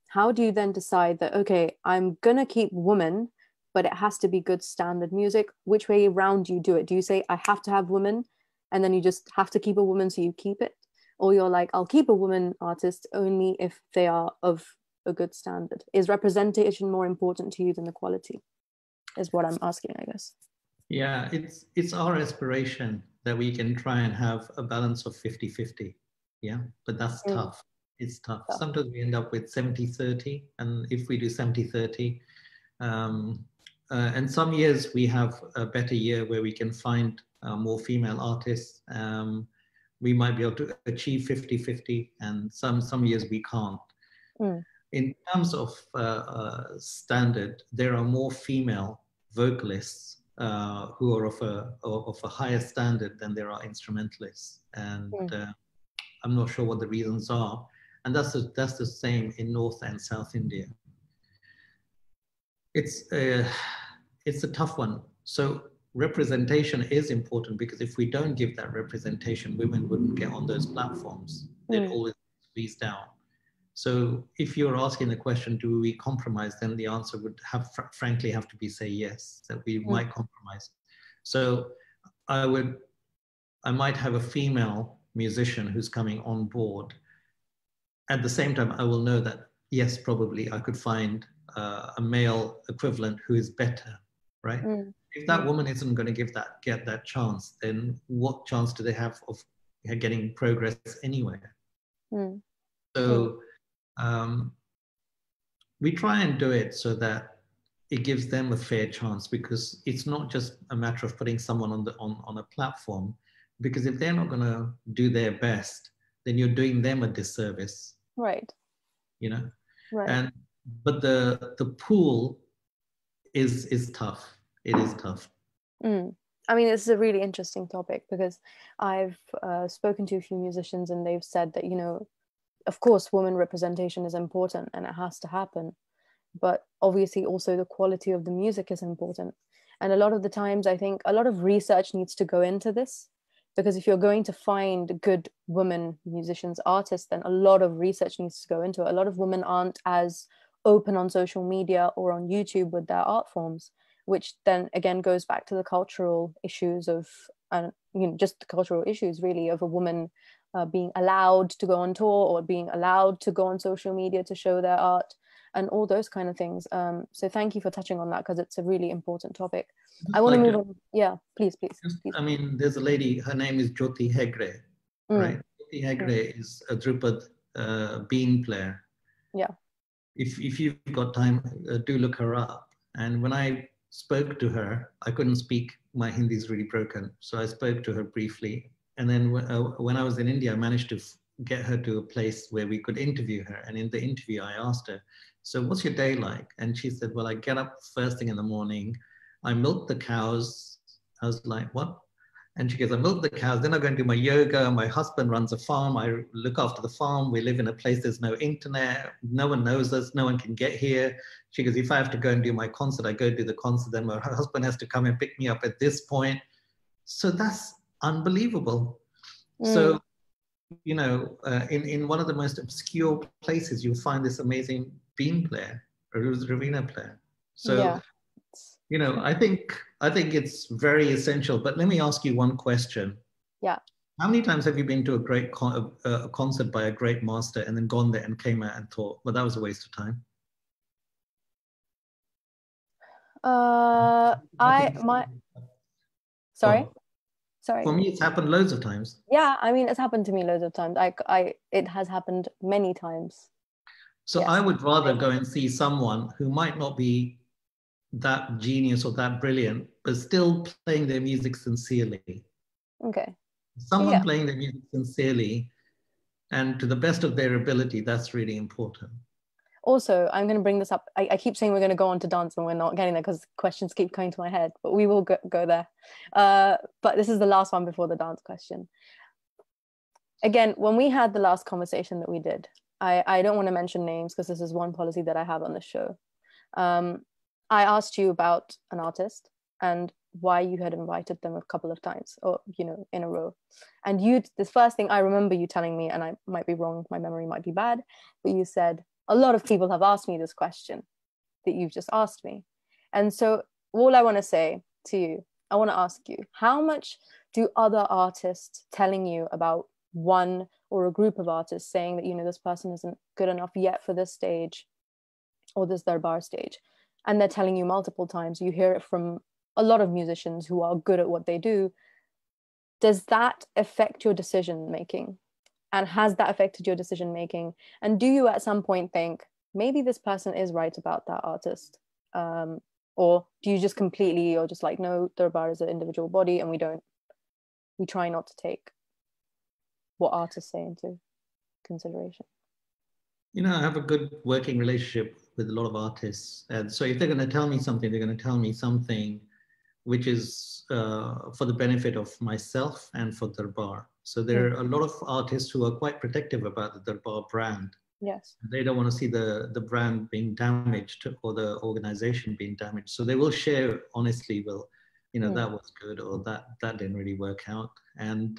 How do you then decide that, okay, I'm gonna keep women, but it has to be good standard music? Which way around do you do it? Do you say I have to have women and then you just have to keep a woman so you keep it? Or you're like, I'll keep a woman artist only if they are of a good standard? Is representation more important to you than the quality, is what I'm asking, I guess. Yeah, it's our aspiration that we can try and have a balance of 50-50. Yeah, but that's Mm. tough. It's tough. Yeah. Sometimes we end up with 70-30, and if we do 70-30, and some years we have a better year where we can find more female artists. We might be able to achieve 50-50, and some years we can't. Mm. In terms of standard, there are more female vocalists who are of a higher standard than there are instrumentalists, and Mm. I'm not sure what the reasons are. And that's the same in North and South India. It's a tough one. So representation is important, because if we don't give that representation, women wouldn't get on those platforms. They'd Mm. always be squeezed down. So if you're asking the question, do we compromise? Then the answer would frankly have to be say yes, that we Mm. might compromise. So I might have a female musician who's coming on board. At the same time, I will know that, yes, probably I could find a male equivalent who is better, right? Mm. If that woman isn't going to get that chance, then what chance do they have of getting progress anywhere? Mm. Mm. So we try and do it so that it gives them a fair chance, because it's not just a matter of putting someone on a platform, because if they're not going to do their best, then you're doing them a disservice, Right. you know. Right. And but the pool is tough. It is tough. Mm. I mean, this is a really interesting topic because I've spoken to a few musicians and they've said that, you know, of course, women representation is important and it has to happen. But obviously, also the quality of the music is important. And a lot of the times, I think a lot of research needs to go into this, because if you're going to find good women musicians, artists, then a lot of research needs to go into it. A lot of women aren't as open on social media or on YouTube with their art forms, which then again goes back to the cultural issues of, you know, just the cultural issues really of a woman being allowed to go on tour or being allowed to go on social media to show their art and all those kind of things. So thank you for touching on that, because it's a really important topic. I Just want to like move on. Yeah, please, please, please. I mean, there's a lady. Her name is Jyoti Hegre, Mm. right? Jyoti Hegre Mm. is a Drupad bean player. Yeah. If you've got time, do look her up. And when I spoke to her, I couldn't speak. My Hindi is really broken, so I spoke to her briefly. And then when I was in India, I managed to get her to a place where we could interview her. And in the interview, I asked her, so what's your day like? And she said, well, I get up first thing in the morning, I milk the cows. I was like, what? And she goes, I milk the cows, then I go and do my yoga. My husband runs a farm. I look after the farm. We live in a place, there's no internet. No one knows us. No one can get here. She goes, if I have to go and do my concert, I go do the concert. Then my husband has to come and pick me up at this point. So that's unbelievable. So, you know, in one of the most obscure places, you'll find this amazing bean player, a Ravina player. So, Yeah. you know, I think it's very essential. But let me ask you one question. Yeah. How many times have you been to a great concert by a great master and then gone there and came out and thought, well, that was a waste of time? Sorry. For me, it's happened loads of times. Yeah, I mean, it's happened to me loads of times. It has happened many times. So yes. I would rather go and see someone who might not be that genius or that brilliant, but still playing their music sincerely. Okay. Someone playing their music sincerely and to the best of their ability, that's really important. Also, I'm going to bring this up. I keep saying we're going to go on to dance and we're not getting there because questions keep coming to my head, but we will go there. But this is the last one before the dance question. Again, when we had the last conversation that we did, I don't want to mention names because this is one policy that I have on the show. I asked you about an artist and why you had invited them a couple of times, or, you know, in a row. And the first thing I remember you telling me, and I might be wrong, my memory might be bad, but you said, a lot of people have asked me this question that you've just asked me. And so all I want to say to you, I want to ask you, how much do other artists telling you about one or a group of artists saying that, you know, this person isn't good enough yet for this stage or this Darbar stage, and they're telling you multiple times, you hear it from a lot of musicians who are good at what they do, does that affect your decision making? And has that affected your decision making? And do you at some point think, maybe this person is right about that artist? Or do you just completely, you're just like, no, Darbar is an individual body and we try not to take what artists say into consideration? You know, I have a good working relationship with a lot of artists. And so if they're going to tell me something, they're going to tell me something which is for the benefit of myself and for Darbar. So there are a lot of artists who are quite protective about the Darbar brand. Yes. They don't want to see the brand being damaged or the organization being damaged. So they will share honestly, well, you know, that was good or that didn't really work out. And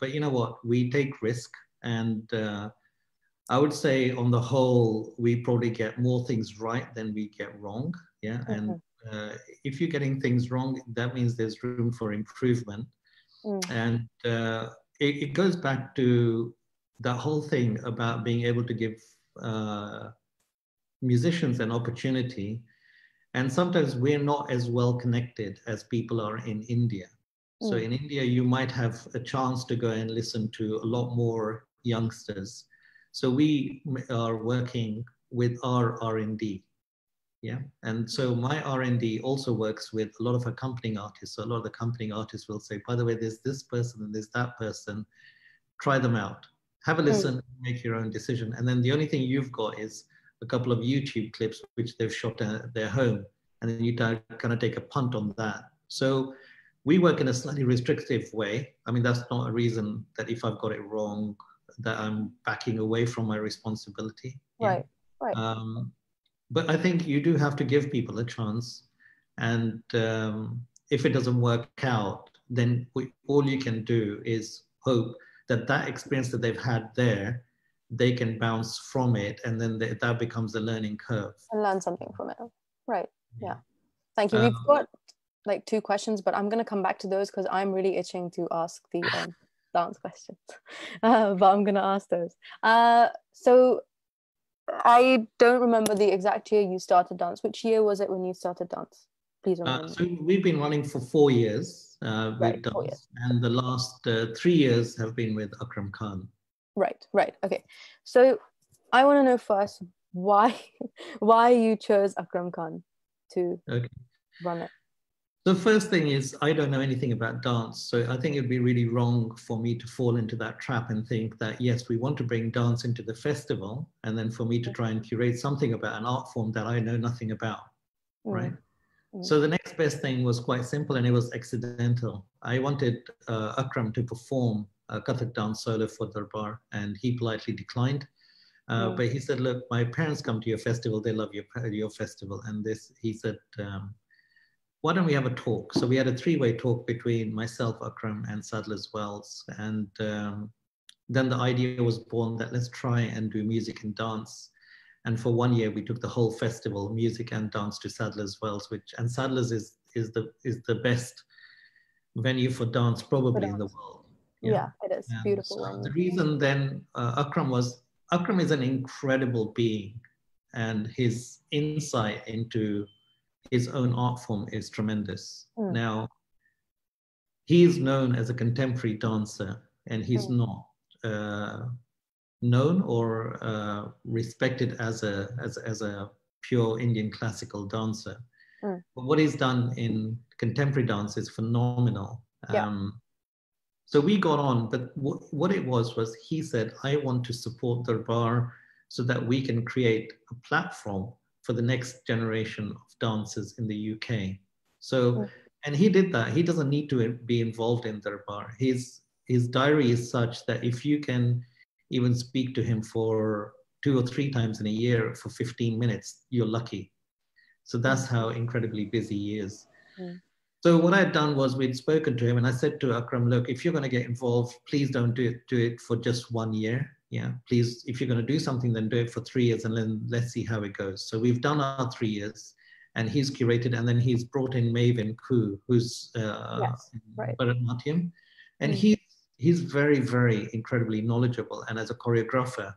but you know what, we take risk, and I would say on the whole, we probably get more things right than we get wrong. Yeah. And if you're getting things wrong, that means there's room for improvement. And it goes back to that whole thing about being able to give musicians an opportunity. And sometimes we're not as well connected as people are in India. So in India, you might have a chance to go and listen to a lot more youngsters. So we are working with our R&D. Yeah. And so my R&D also works with a lot of accompanying artists. So a lot of the accompanying artists will say, by the way, there's this person and there's that person. Try them out. Have a listen, make your own decision. And then the only thing you've got is a couple of YouTube clips which they've shot at their home. And then you kind of take a punt on that. So we work in a slightly restrictive way. I mean, that's not a reason that if I've got it wrong, that I'm backing away from my responsibility. Right. But I think you do have to give people a chance. And if it doesn't work out, then all you can do is hope that experience that they've had there, they can bounce from it. And then that becomes a learning curve. And learn something from it. Right. Yeah. Thank you. We've got like 2 questions, but I'm going to come back to those because I'm really itching to ask the dance questions. But I'm going to ask those. So I don't remember the exact year you started dance. Which year was it when you started dance? Please remind me. So we've been running for 4 years with dance, 4 years. And the last 3 years have been with Akram Khan. Right. Okay. So I want to know first why you chose Akram Khan to run it. The first thing is, I don't know anything about dance. So I think it'd be really wrong for me to fall into that trap and think that, yes, we want to bring dance into the festival. And then for me to try and curate something about an art form that I know nothing about, right? So the next best thing was quite simple, and it was accidental. I wanted Akram to perform a Kathak dance solo for Darbar, and he politely declined. But he said, "Look, my parents come to your festival; they love your festival." And he said, "Why don't we have a talk?" So we had a three-way talk between myself, Akram, and Sadler's Wells, and then the idea was born that let's try and do music and dance. And for 1 year, we took the whole festival, music and dance, to Sadler's Wells, and Sadler's is the best venue for dance probably in the world. Yeah, it is And beautiful. so the reason then Akram is an incredible being, and his insight into his own art form is tremendous. Now, he is known as a contemporary dancer, and he's not known or respected as a pure Indian classical dancer. But what he's done in contemporary dance is phenomenal. So we got on, but what it was he said, I want to support Darbar so that we can create a platform for the next generation of dancers in the UK. So, and he did that. He doesn't need to be involved in Darbar. His diary is such that if you can even speak to him for 2 or 3 times in a year for 15 minutes, you're lucky. So that's how incredibly busy he is. So what I had done was we'd spoken to him, and I said to Akram, look, if you're going to get involved, please don't do it for just 1 year. Yeah, please, if you're going to do something, then do it for 3 years, and then let's see how it goes. So we've done our 3 years, and he's curated, and then he's brought in Maven Koo, who's Bharatanatyam, and he's very, very incredibly knowledgeable. And as a choreographer,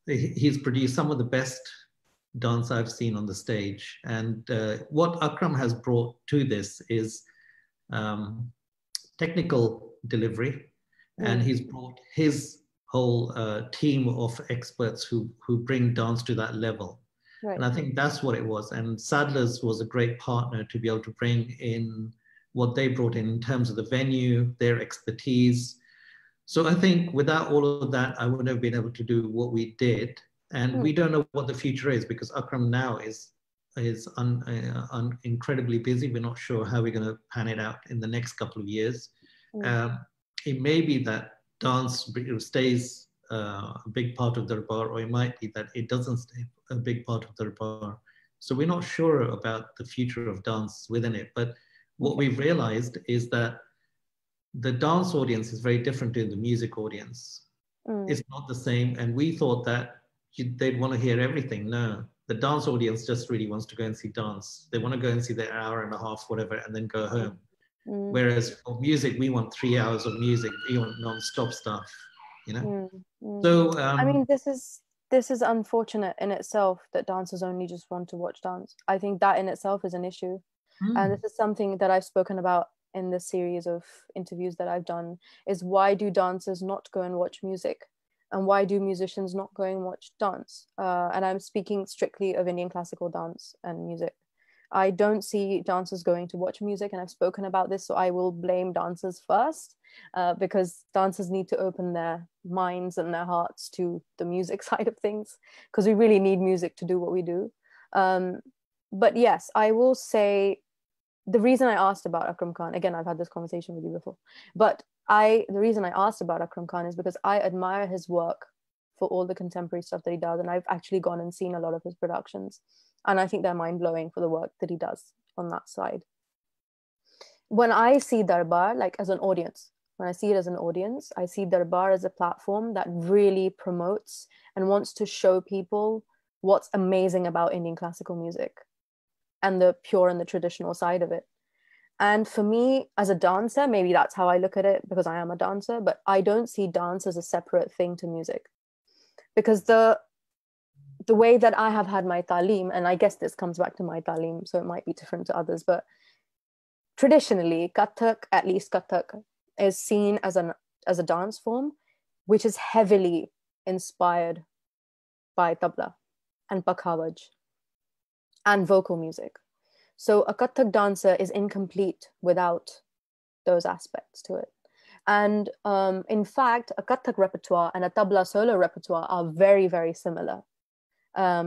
he's produced some of the best dance I've seen on the stage. And what Akram has brought to this is technical delivery, and he's brought his whole team of experts who bring dance to that level. And I think that's what it was. And Sadler's was a great partner to be able to bring in what they brought in terms of the venue, their expertise. So I think without all of that, I wouldn't have been able to do what we did. And we don't know what the future is, because Akram now is incredibly busy. We're not sure how we're going to pan it out in the next couple of years. It may be that dance stays a big part of Darbar, or it might be that it doesn't stay a big part of Darbar. So we're not sure about the future of dance within it. But what we've realized is that the dance audience is very different to the music audience. It's not the same. And we thought that they'd want to hear everything. No, the dance audience just really wants to go and see dance. They want to go and see their hour and a half, whatever, and then go home. Whereas for music, we want 3 hours of music. We want non-stop stuff, you know? So I mean, this is unfortunate in itself, that dancers only just want to watch dance. I think that in itself is an issue. And this is something that I've spoken about in the series of interviews that I've done, is why do dancers not go and watch music? And why do musicians not go and watch dance? And I'm speaking strictly of Indian classical dance and music. I don't see dancers going to watch music, and I've spoken about this, so I will blame dancers first, because dancers need to open their minds and their hearts to the music side of things, because we really need music to do what we do. But yes, I will say, the reason I asked about Akram Khan, again, I've had this conversation with you before, but the reason I asked about Akram Khan is because I admire his work for all the contemporary stuff that he does. And I've actually gone and seen a lot of his productions. And I think they're mind-blowing for the work that he does on that side. When I see Darbar, like as an audience, when I see it as an audience, I see Darbar as a platform that really promotes and wants to show people what's amazing about Indian classical music and the pure and the traditional side of it. And for me, as a dancer, maybe that's how I look at it, because I am a dancer, but I don't see dance as a separate thing to music. Because the way that I have had my talim, and I guess this comes back to my talim, so it might be different to others, but traditionally, Kathak, at least Kathak, is seen as a dance form, which is heavily inspired by tabla and pakhawaj and vocal music. So a Kathak dancer is incomplete without those aspects to it. And in fact, a Kathak repertoire and a tabla solo repertoire are very, very similar,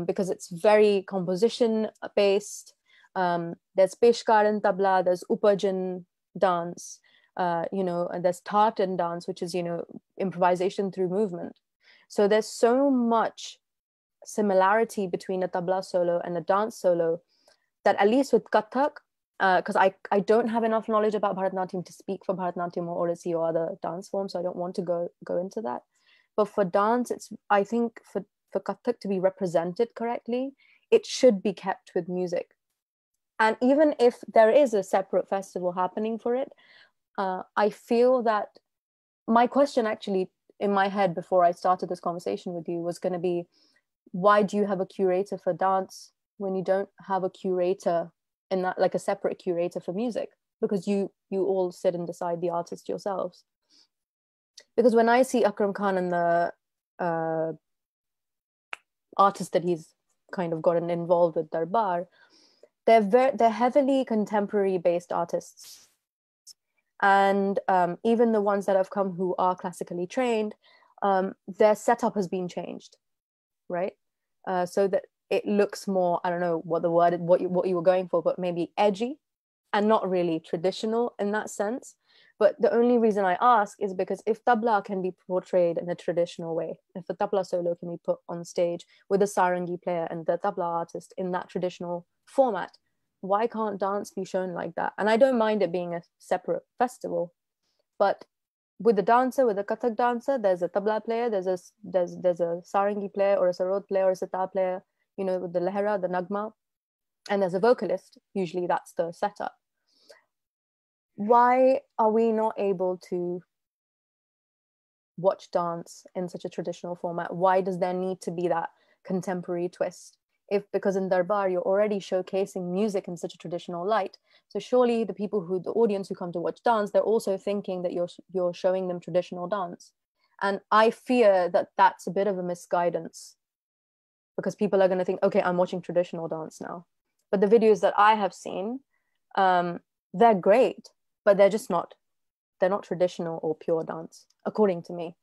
because it's very composition based. There's peshkar in tabla, there's upajan dance, and there's tartan dance, which is, improvisation through movement. So there's so much similarity between a tabla solo and a dance solo that, at least with Kathak, because I don't have enough knowledge about Bharatanatyam to speak for Bharatanatyam or Odissi or other dance forms, so I don't want to go into that. But for dance, I think for Kathak to be represented correctly, it should be kept with music. And even if there is a separate festival happening for it, I feel that my question actually in my head before I started this conversation with you was going to be, why do you have a curator for dance when you don't have a curator in that, like a separate curator for music? Because you all sit and decide the artist yourselves. Because when I see Akram Khan and the artist that he's kind of gotten involved with Darbar, they're heavily contemporary based artists. And even the ones that have come who are classically trained, their setup has been changed, right? So that it looks more, I don't know what you were going for, but maybe edgy and not really traditional in that sense. But the only reason I ask is because if tabla can be portrayed in a traditional way, if a tabla solo can be put on stage with a sarangi player and the tabla artist in that traditional format, why can't dance be shown like that? And I don't mind it being a separate festival, but with the dancer, with a Kathak dancer, there's a tabla player, there's a sarangi player or a sarod player or a sitar player, with the lehra, the nagma, and there's a vocalist. Usually that's the setup. Why are we not able to watch dance in such a traditional format? Why does there need to be that contemporary twist? Because in Darbar, you're already showcasing music in such a traditional light. So surely the audience who come to watch dance, they're also thinking that you're showing them traditional dance. And I fear that that's a bit of a misguidance, because people are going to think, okay, I'm watching traditional dance now. But the videos that I have seen, they're great, but they're not traditional or pure dance, according to me.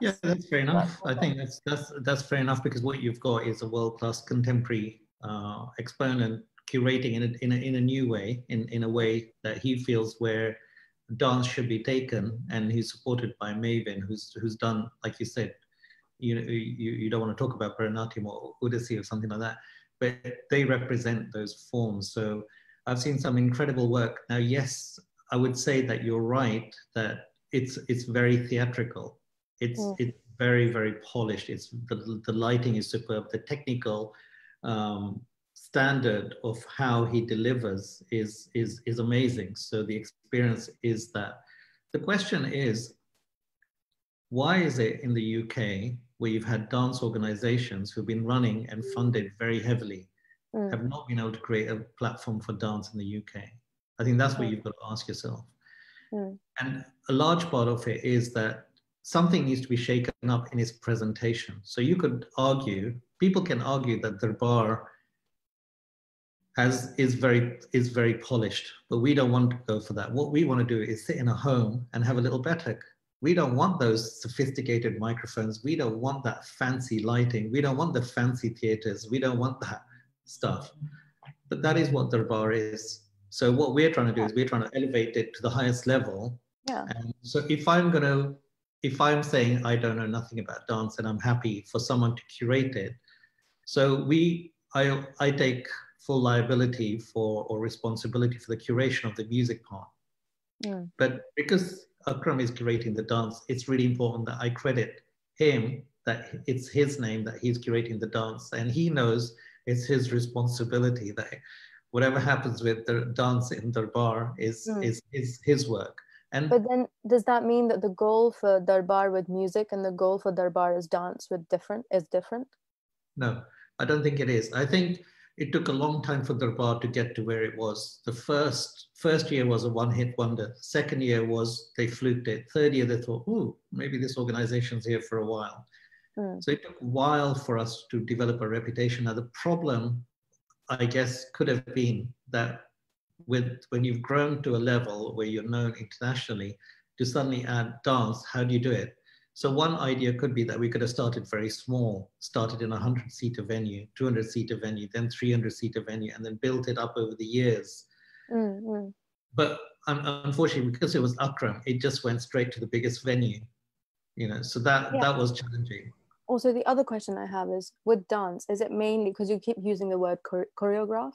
That's fair enough. I think that's fair enough, because what you've got is a world-class contemporary exponent curating in a new way, in a way that he feels where dance should be taken, and he's supported by Maven, who's done, like you said, you don't want to talk about Bharatanatyam or Odissi or something like that, but they represent those forms. So I've seen some incredible work. Now, yes, I would say that you're right, that it's very theatrical. It's very, very polished. The lighting is superb. The technical standard of how he delivers is amazing. So the experience is that. The question is, why is it in the UK, where you've had dance organizations who've been running and funded very heavily, have not been able to create a platform for dance in the UK? I think that's what you've got to ask yourself. And a large part of it is that something needs to be shaken up in its presentation. So you could argue, people can argue that Darbar is very polished, but we don't want to go for that. What we want to do is sit in a home and have a little batak. We don't want those sophisticated microphones. We don't want that fancy lighting. We don't want the fancy theaters. We don't want that stuff. But that is what Darbar is. So what we're trying to do is we're trying to elevate it to the highest level. Yeah. And so if I'm saying I don't know nothing about dance and I'm happy for someone to curate it, so I take full liability for or responsibility for the curation of the music part. But because Akram is curating the dance, it's really important that I credit him, that it's his name, that he's curating the dance, and he knows it's his responsibility that whatever happens with the dance in Darbar is his work. But then does that mean that the goal for Darbar with music and the goal for Darbar is dance is different? No, I don't think it is. I think it took a long time for Darbar to get to where it was. The first year was a one-hit wonder. Second year was they fluked it. Third year they thought, ooh, maybe this organization's here for a while. So it took a while for us to develop a reputation. Now the problem I guess, could have been that when you've grown to a level where you're known internationally, to suddenly add dance, how do you do it? So one idea could be that we could have started very small, started in a 100-seater venue, 200-seater venue, then 300-seater venue, and then built it up over the years. But unfortunately, because it was Akram, it just went straight to the biggest venue, so that was challenging. Also, the other question I have is, with dance, is it mainly, because you keep using the word choreographed,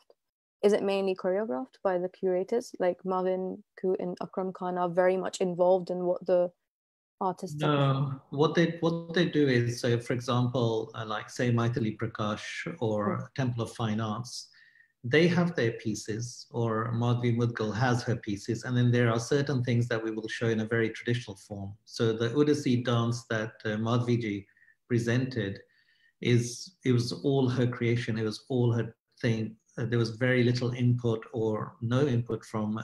is it mainly choreographed by the curators? Like Marvin Ku and Akram Khan are very much involved in what the artists are? No, what they do is, so for example, like say Maithili Prakash or Temple of Fine Arts, they have their pieces, or Madhvi Mudgal has her pieces, and then there are certain things that we will show in a very traditional form. So the Udasi dance that Madhviji presented it was all her creation, it was all her thing. There was very little input or no input from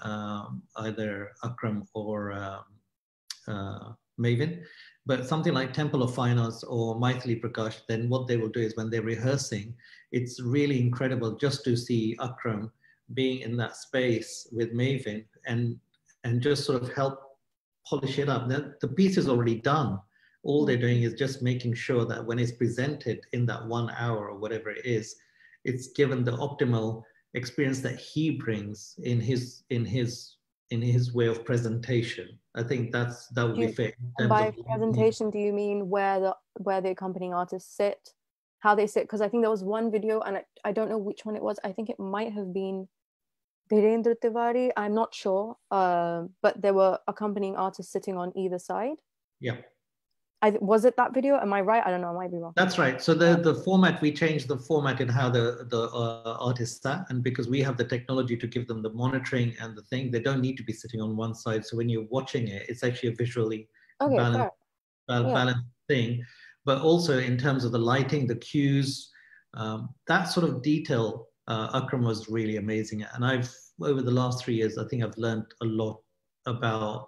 either Akram or Maven. But something like Temple of Fine Arts or Maithili Prakash, then what they will do is when they're rehearsing, it's really incredible just to see Akram being in that space with Maven and just sort of help polish it up. The piece is already done. All they're doing is just making sure that when it's presented in that 1 hour or whatever it is, it's given the optimal experience that he brings in his way of presentation. I think that would be fair. And by presentation, do you mean where the accompanying artists sit, how they sit? Because I think there was one video, and I don't know which one it was. I think it might have been Dhirendra Tiwari. I'm not sure, but there were accompanying artists sitting on either side. Yeah. Was it that video? Am I right? I don't know. I might be wrong. That's right. So the format, we changed the format in how the artists sat, and because we have the technology to give them the monitoring and the thing, they don't need to be sitting on one side. So when you're watching it, it's actually a visually balanced thing. But also in terms of the lighting, the cues, that sort of detail, Akram was really amazing. And over the last 3 years, I think I've learned a lot about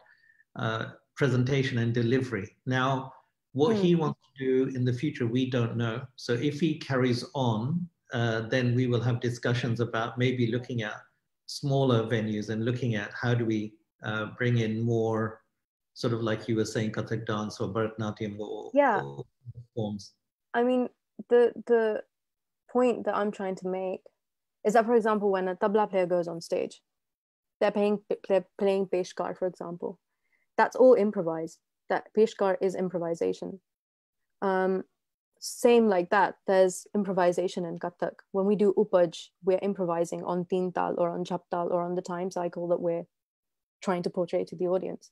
presentation and delivery. Now, what he wants to do in the future, we don't know. So if he carries on, then we will have discussions about maybe looking at smaller venues and looking at how do we bring in more, sort of like you were saying, Kathak dance or Bharatanatyam or forms. I mean, the point that I'm trying to make is that, for example, when a tabla player goes on stage, they're playing peshkar, for example. That's all improvised. That peshkar is improvisation. Same like that, there's improvisation in Kathak. When we do upaj, we're improvising on teen tal or on chap tal or on the time cycle that we're trying to portray to the audience.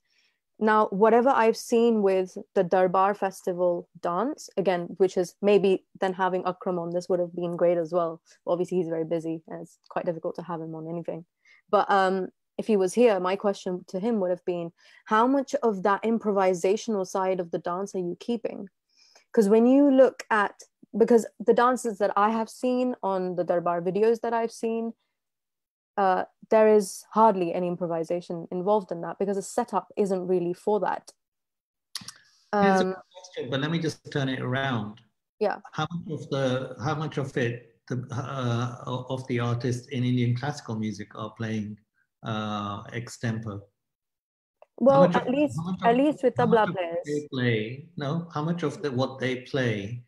Now, whatever I've seen with the Darbar Festival dance, again, which is maybe then having Akram on this would have been great as well. Obviously, he's very busy and it's quite difficult to have him on anything. But if he was here, my question to him would have been, how much of that improvisational side of the dance are you keeping? Because when you look at, because the dances that I have seen on the Darbar videos that I've seen, there is hardly any improvisation involved in that because the setup isn't really for that. Here's a question, but let me just turn it around. Yeah. How much of the artists in Indian classical music are playing extempo? Well, at least with tabla players. How much of what they play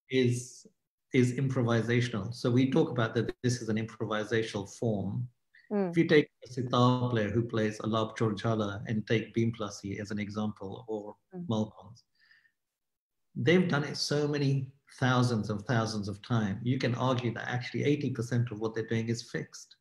is improvisational? So we talk about that this is an improvisational form. If you take a sitar player who plays Alap Chorjala and take Bhim Plasi as an example, or Malkons, they've done it so many thousands of times. You can argue that actually 80% of what they're doing is fixed.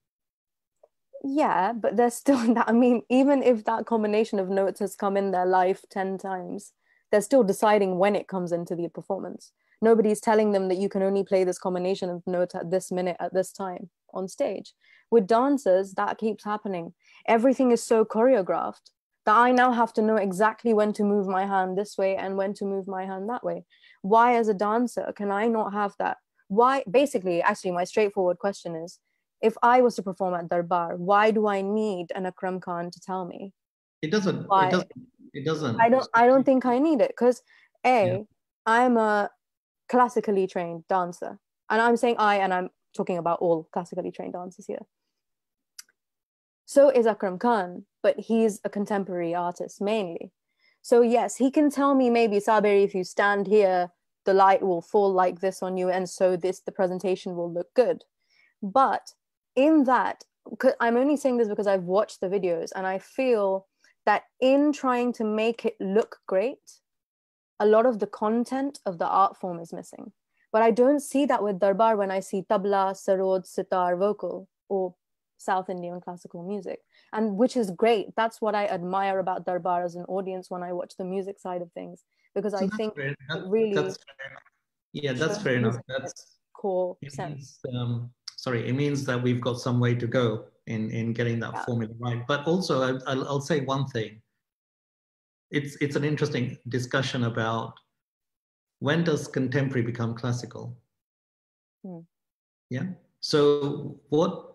Yeah, but there's still that. I mean, even if that combination of notes has come in their life 10 times, they're still deciding when it comes into the performance. Nobody's telling them that you can only play this combination of notes at this minute, at this time on stage. With dancers, that keeps happening. Everything is so choreographed that I now have to know exactly when to move my hand this way and when to move my hand that way. Why, as a dancer, can I not have that? Why? Basically, actually, my straightforward question is, if I was to perform at Darbar, why do I need an Akram Khan to tell me? It doesn't. Why? It doesn't. I don't think I need it, because I'm a classically trained dancer, and I'm saying and I'm talking about all classically trained dancers here. So is Akram Khan, but he's a contemporary artist mainly. So yes, he can tell me maybe, Saberi, if you stand here, the light will fall like this on you, and so the presentation will look good. But in that, I'm only saying this because I've watched the videos, and I feel that in trying to make it look great, a lot of the content of the art form is missing. But I don't see that with Darbar when I see tabla, sarod, sitar, vocal, or South Indian classical music, and which is great. That's what I admire about Darbar as an audience when I watch the music side of things, because So I that's think fair. it really That's fair enough. Yeah, that's shows fair enough. music in its That's core it sense. means sorry, it means that we've got some way to go in getting that Yeah. formula right. But also, I'll say one thing. It's an interesting discussion about when does contemporary become classical? Yeah. So what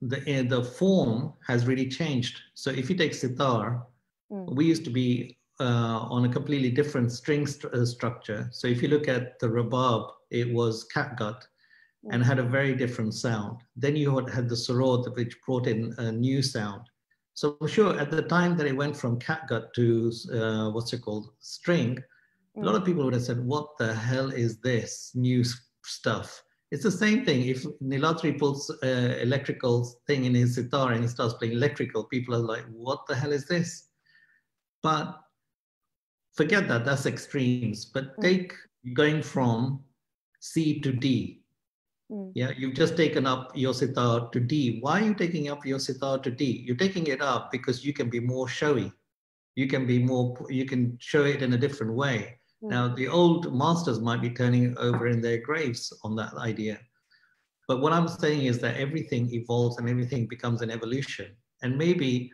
the form has really changed. So if you take sitar, we used to be on a completely different string structure. So if you look at the rabab, it was catgut and had a very different sound. Then you had the sarod, which brought in a new sound. So sure, at the time that it went from catgut to what's it called, string, a lot of people would have said, "What the hell is this new stuff?" It's the same thing. If Nilatri pulls electrical thing in his sitar and he starts playing electrical, people are like, "What the hell is this?" But forget that, that's extremes. But take going from C to D. Yeah, you've just taken up your sitar to D. Why are you taking up your sitar to D? You're taking it up because you can be more showy. You can show it in a different way. Now, the old masters might be turning over in their graves on that idea. But what I'm saying is that everything evolves and everything becomes an evolution. And maybe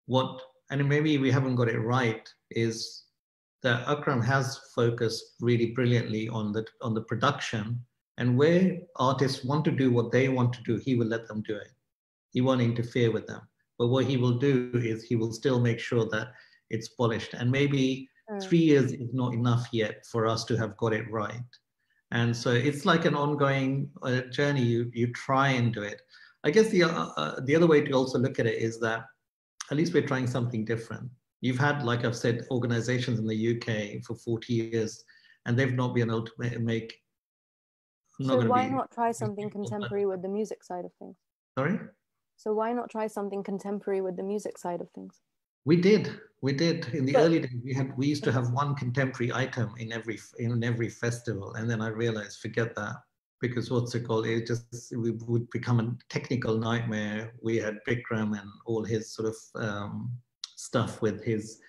maybe we haven't got it right, is that Akram has focused really brilliantly on the production, and where artists want to do what they want to do, he will let them do it. He won't interfere with them. But what he will do is he will still make sure that it's polished. And maybe 3 years is not enough yet for us to have got it right. And so it's like an ongoing journey. You try and do it. I guess the other way to also look at it is that at least we're trying something different. You've had, like I've said, organizations in the UK for 40 years, and they've not been able to make. So why not try something contemporary with the music side of things? Sorry? So why not try something contemporary with the music side of things? We did in the early days. We used to have one contemporary item in every festival, and then I realized, forget that, because what's it called? We would become a technical nightmare. We had Bikram and all his sort of stuff with his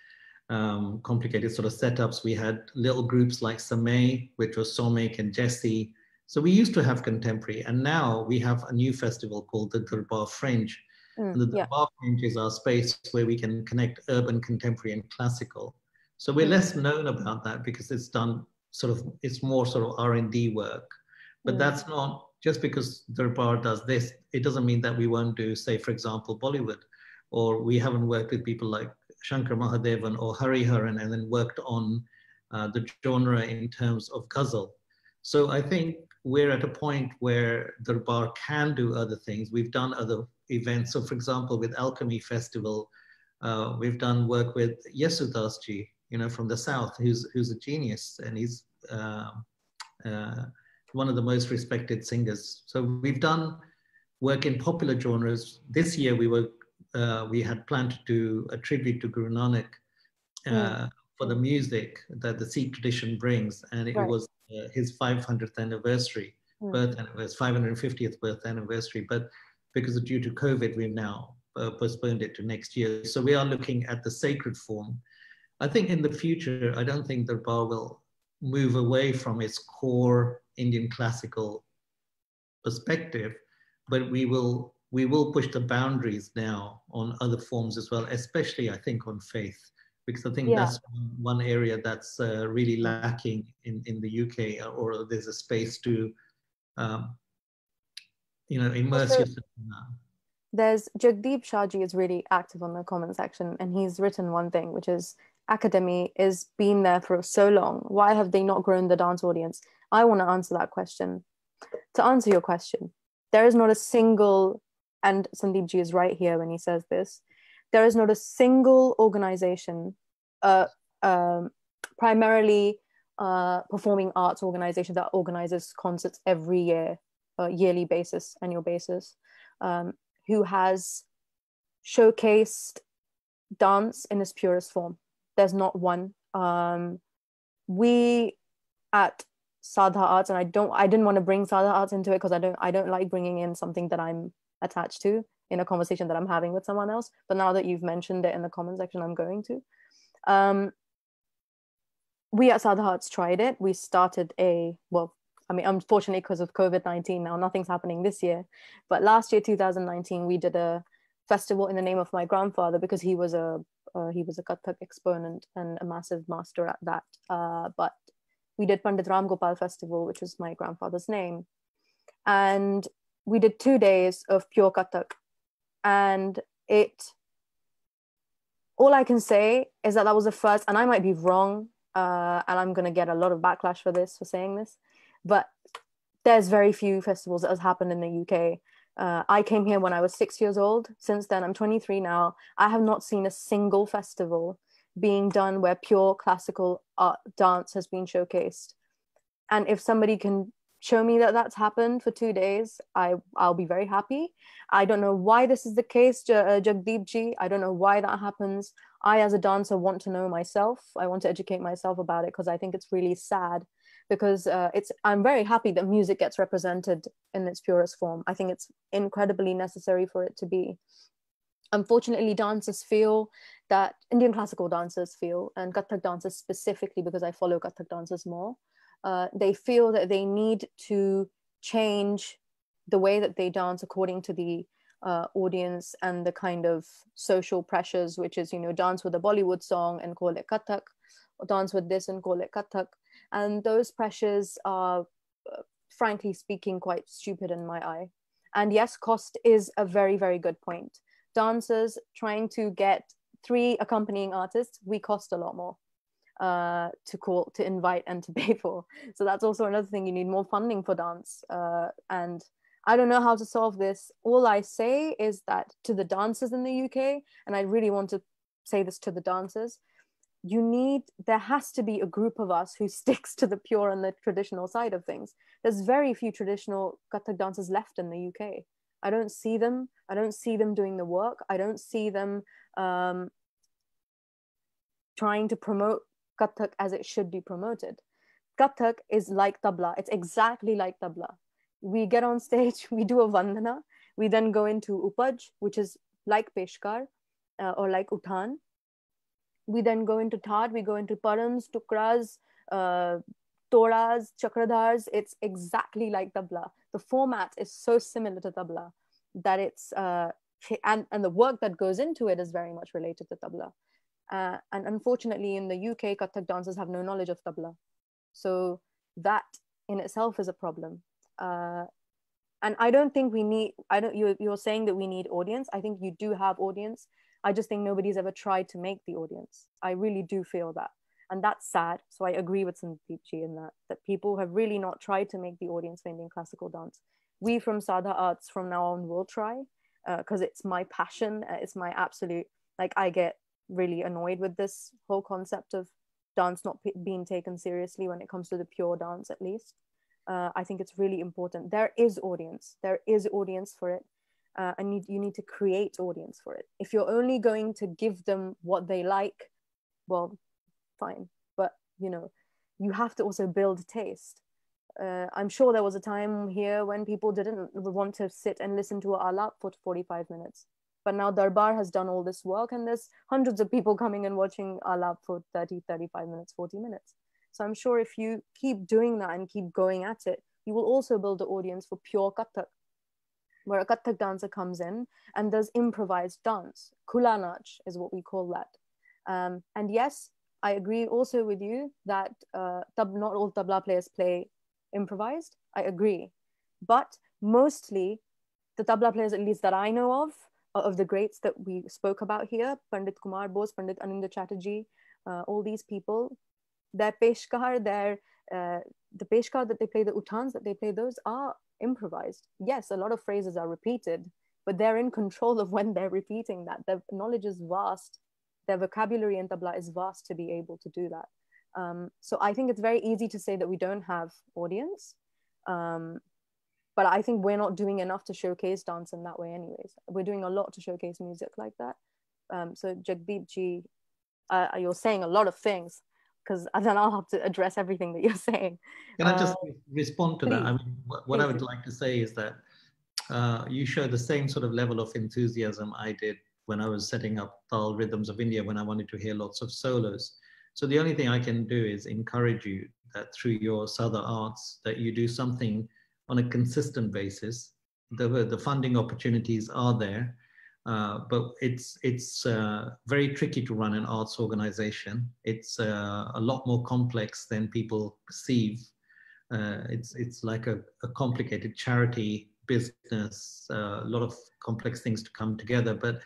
complicated sort of setups. We had little groups like Samay, which was Somek and Jesse. So we used to have contemporary, and now we have a new festival called the Darbar Fringe. And the Darbar Fringe is our space where we can connect urban, contemporary, and classical. So we're less known about that because it's more sort of R&D work. But that's not just because Darbar does this. It doesn't mean that we won't do, say, for example, Bollywood, or we haven't worked with people like Shankar Mahadevan or Hariharan and then worked on the genre in terms of ghazal. So I think we're at a point where Darbar can do other things. We've done other events. So for example, with Alchemy Festival, we've done work with Yesudas ji, from the South, who's a genius, and he's one of the most respected singers. So we've done work in popular genres. This year we had planned to do a tribute to Guru Nanak for the music that the Sikh tradition brings, and it was his 500th anniversary, 550th birth anniversary. But because due to COVID, we've now postponed it to next year. So we are looking at the sacred form. I think in the future, I don't think Darbar will move away from its core Indian classical perspective, but we will push the boundaries now on other forms as well, especially I think on faith, because I think that's one area that's really lacking in the UK, or there's a space to immerse yourself in that. There's Jagdeep Shahji is really active on the comment section, and he's written one thing, which is academy is been there for so long. Why have they not grown the dance audience? I want to answer that question. To answer your question, there is not a single, and Sandeep ji is right here when he says this, there is not a single organization, uh, um, primarily performing arts organization that organizes concerts every year, yearly basis, annual basis, who has showcased dance in its purest form. There's not one. We at Sadha Arts, and I didn't want to bring Sadha Arts into it because I don't like bringing in something that I'm attached to in a conversation that I'm having with someone else. But now that you've mentioned it in the comment section, I'm going to. We at Sadha Arts tried it. We started unfortunately, because of COVID-19 now, nothing's happening this year. But last year, 2019, we did a festival in the name of my grandfather because he was a Kathak exponent and a massive master at that. But we did Pandit Ram Gopal Festival, which was my grandfather's name. And we did 2 days of pure Kathak. And all I can say is that was the first, and I might be wrong, and I'm going to get a lot of backlash for saying this, but there's very few festivals that has happened in the UK. I came here when I was 6 years old. Since then, I'm 23 now. I have not seen a single festival being done where pure classical art dance has been showcased. And if somebody can show me that that's happened for 2 days, I'll be very happy. I don't know why this is the case, Jagdeep ji. I don't know why that happens. I, as a dancer, want to know myself. I want to educate myself about it because I think it's really sad. Because I'm very happy that music gets represented in its purest form. I think it's incredibly necessary for it to be. Unfortunately, dancers feel that, Indian classical dancers feel, and Kathak dancers specifically, because I follow Kathak dancers more, they feel that they need to change the way that they dance according to the audience and the kind of social pressures, which is, dance with a Bollywood song and call it Kathak, or dance with this and call it Kathak. And those pressures are, frankly speaking, quite stupid in my eye. And yes, cost is a very, very good point. Dancers trying to get 3 accompanying artists, we cost a lot more to invite and to pay for. So that's also another thing. You need more funding for dance. And I don't know how to solve this. All I say is that to the dancers in the UK, and I really want to say this to the dancers, there has to be a group of us who sticks to the pure and the traditional side of things. There's very few traditional Kathak dancers left in the UK. I don't see them doing the work. I don't see them trying to promote Kathak as it should be promoted. Kathak is like tabla. It's exactly like tabla. We get on stage, we do a vandana, we then go into upaj, which is like peshkar or like uthan. We then go into Thad, we go into Params, Tukras, Toras, Chakradhars. It's exactly like tabla. The format is so similar to tabla that it's, and the work that goes into it is very much related to tabla. And unfortunately, in the UK, Kathak dancers have no knowledge of tabla. So that in itself is a problem. And I don't think you're saying that we need audience. I think you do have audience. I just think nobody's ever tried to make the audience. I really do feel that. And that's sad. So I agree with Sandeep ji in that people have really not tried to make the audience for Indian classical dance. We from Sadha Arts from now on will try, because it's my passion. It's my absolute, I get really annoyed with this whole concept of dance not being taken seriously when it comes to the pure dance, at least. I think it's really important. There is audience for it. And you need to create audience for it. If you're only going to give them what they like, well, fine. But, you have to also build taste. I'm sure there was a time here when people didn't want to sit and listen to a alap for 45 minutes. But now Darbar has done all this work and there's hundreds of people coming and watching alap for 30, 35 minutes, 40 minutes. So I'm sure if you keep doing that and keep going at it, you will also build the audience for pure Kathak, where a Kathak dancer comes in and does improvised dance. Khula Nach is what we call that. And yes, I agree also with you that not all tabla players play improvised. I agree. But mostly the tabla players, at least that I know of the greats that we spoke about here, Pandit Kumar Bose, Pandit Anindya Chatterjee, all these people, their peshkar, the peshkar that they play, the utans that they play, those are improvised. Yes, a lot of phrases are repeated, but they're in control of when they're repeating that. Their knowledge is vast. Their vocabulary in tabla is vast to be able to do that. So I think it's very easy to say that we don't have audience. But I think we're not doing enough to showcase dance in that way anyways. We're doing a lot to showcase music like that. So Jagdeep ji, you're saying a lot of things, because then I'll have to address everything that you're saying. Can I just respond to that? Please, I mean, what I would like to say is that you show the same sort of level of enthusiasm I did when I was setting up Tal Rhythms of India, when I wanted to hear lots of solos. So the only thing I can do is encourage you that through your Sada arts, that you do something on a consistent basis. The funding opportunities are there, but it's very tricky to run an arts organization. It's a lot more complex than people perceive. It's like a complicated charity business, a lot of complex things to come together. But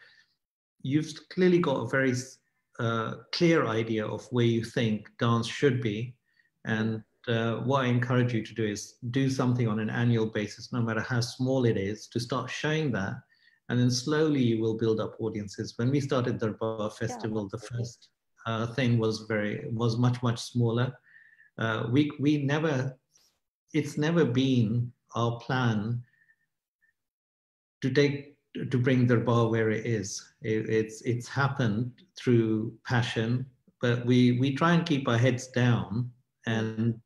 you've clearly got a very clear idea of where you think dance should be. And what I encourage you to do is do something on an annual basis, no matter how small it is, to start showing that. And then slowly you will build up audiences. When we started the Darbar Festival, the first thing was much smaller. It's never been our plan to bring Darbar where it is. It's happened through passion, but we try and keep our heads down, and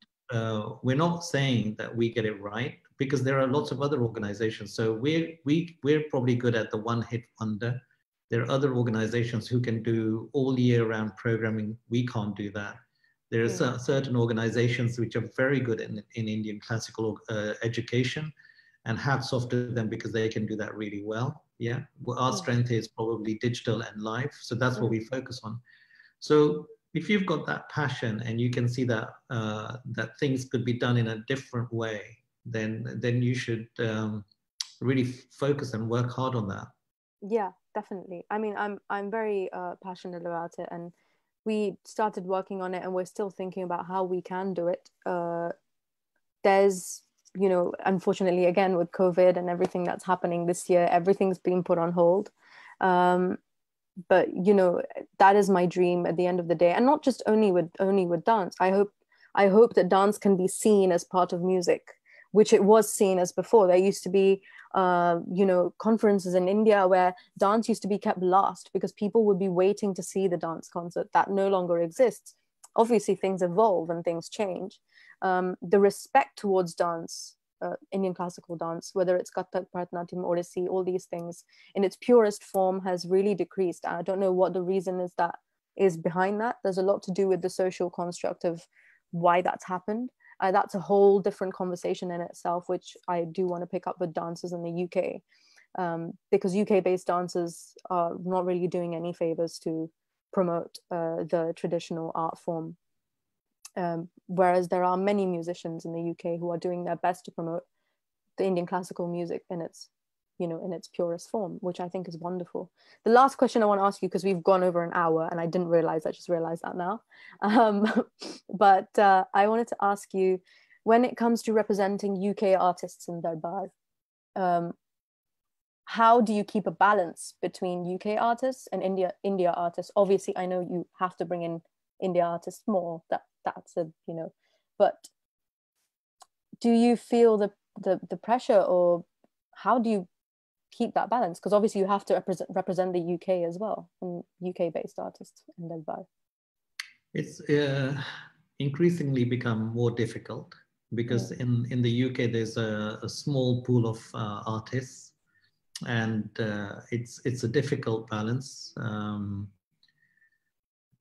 we're not saying that we get it right, because there are lots of other organizations. So we're probably good at the one hit wonder. There are other organizations who can do all year round programming. We can't do that. There are certain organizations which are very good in Indian classical education, and hats off to them because they can do that really well. Yeah, well, our strength is probably digital and live, so that's what we focus on. So if you've got that passion and you can see that that things could be done in a different way, then you should really focus and work hard on that. Yeah, definitely. I mean, I'm very passionate about it, and we started working on it, and we're still thinking about how we can do it. There's, unfortunately, again, with COVID and everything that's happening this year, everything's been put on hold. But that is my dream at the end of the day, and not just only with dance. I hope that dance can be seen as part of music, which it was seen as before. There used to be conferences in India where dance used to be kept last because people would be waiting to see the dance concert. That no longer exists. Obviously things evolve and things change. The respect towards dance, Indian classical dance, whether it's Kathak, Bharatanatyam, Odissi, all these things in its purest form has really decreased. I don't know what the reason is behind that. There's a lot to do with the social construct of why that's happened. That's a whole different conversation in itself, which I do want to pick up with dancers in the UK, because UK-based dancers are not really doing any favors to promote the traditional art form. Whereas there are many musicians in the UK who are doing their best to promote the Indian classical music in its purest form, which I think is wonderful. The last question I want to ask you, because we've gone over an hour and I didn't realize, I just realized that now. But I wanted to ask you, when it comes to representing UK artists in Darbar, how do you keep a balance between UK artists and India artists? Obviously, I know you have to bring in India artists more, that's a, but do you feel the pressure, or how do you keep that balance? Because obviously you have to represent the UK as well, and UK-based artists in Darbar. It's increasingly become more difficult because in the UK there's a small pool of artists, and it's a difficult balance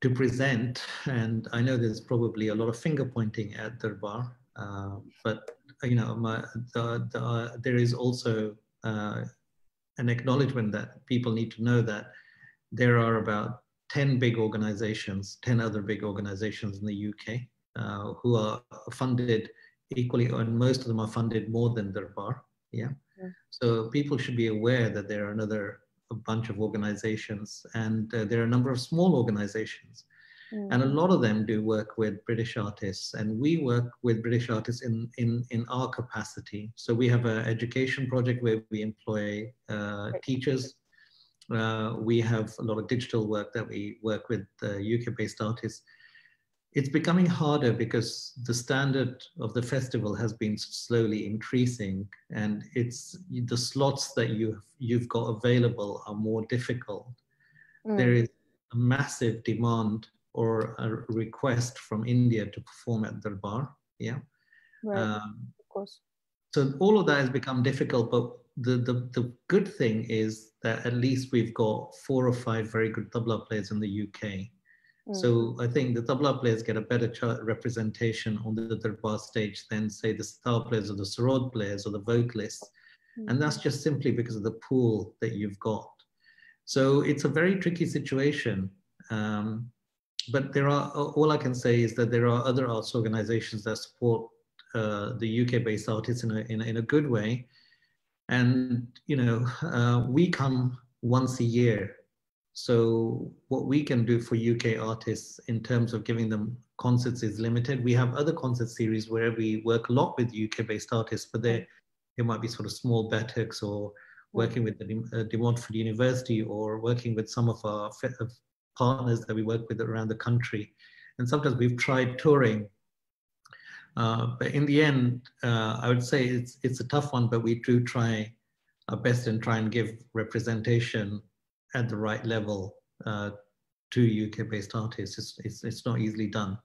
to present. And I know there's probably a lot of finger pointing at Darbar, but there is also an acknowledgement that people need to know that there are about 10 other big organizations in the UK who are funded equally, and most of them are funded more than Darbar. Yeah. So people should be aware that there are a bunch of organizations, and there are a number of small organizations. And a lot of them do work with British artists, and we work with British artists in our capacity. So we have an education project where we employ teachers. We have a lot of digital work that we work with UK-based artists. It's becoming harder because the standard of the festival has been slowly increasing, and it's the slots that you've got available are more difficult. There is a massive demand or a request from India to perform at Darbar. Yeah. Right. Of course. So all of that has become difficult, but the good thing is that at least we've got 4 or 5 very good tabla players in the UK. So I think the tabla players get a better representation on the Darbar stage than, say, the sitar players or the sarod players or the vocalists. And that's just simply because of the pool that you've got. So it's a very tricky situation. But there are, all I can say is that there are other arts organizations that support the UK-based artists in a good way. And, you know, we come once a year. So what we can do for UK artists in terms of giving them concerts is limited. We have other concert series where we work a lot with UK-based artists, but it might be sort of small batucks or working with the De Montfort University or working with some of our partners that we work with around the country. And sometimes we've tried touring. But in the end, I would say it's a tough one, but we do try our best and try and give representation at the right level to UK-based artists. It's not easily done.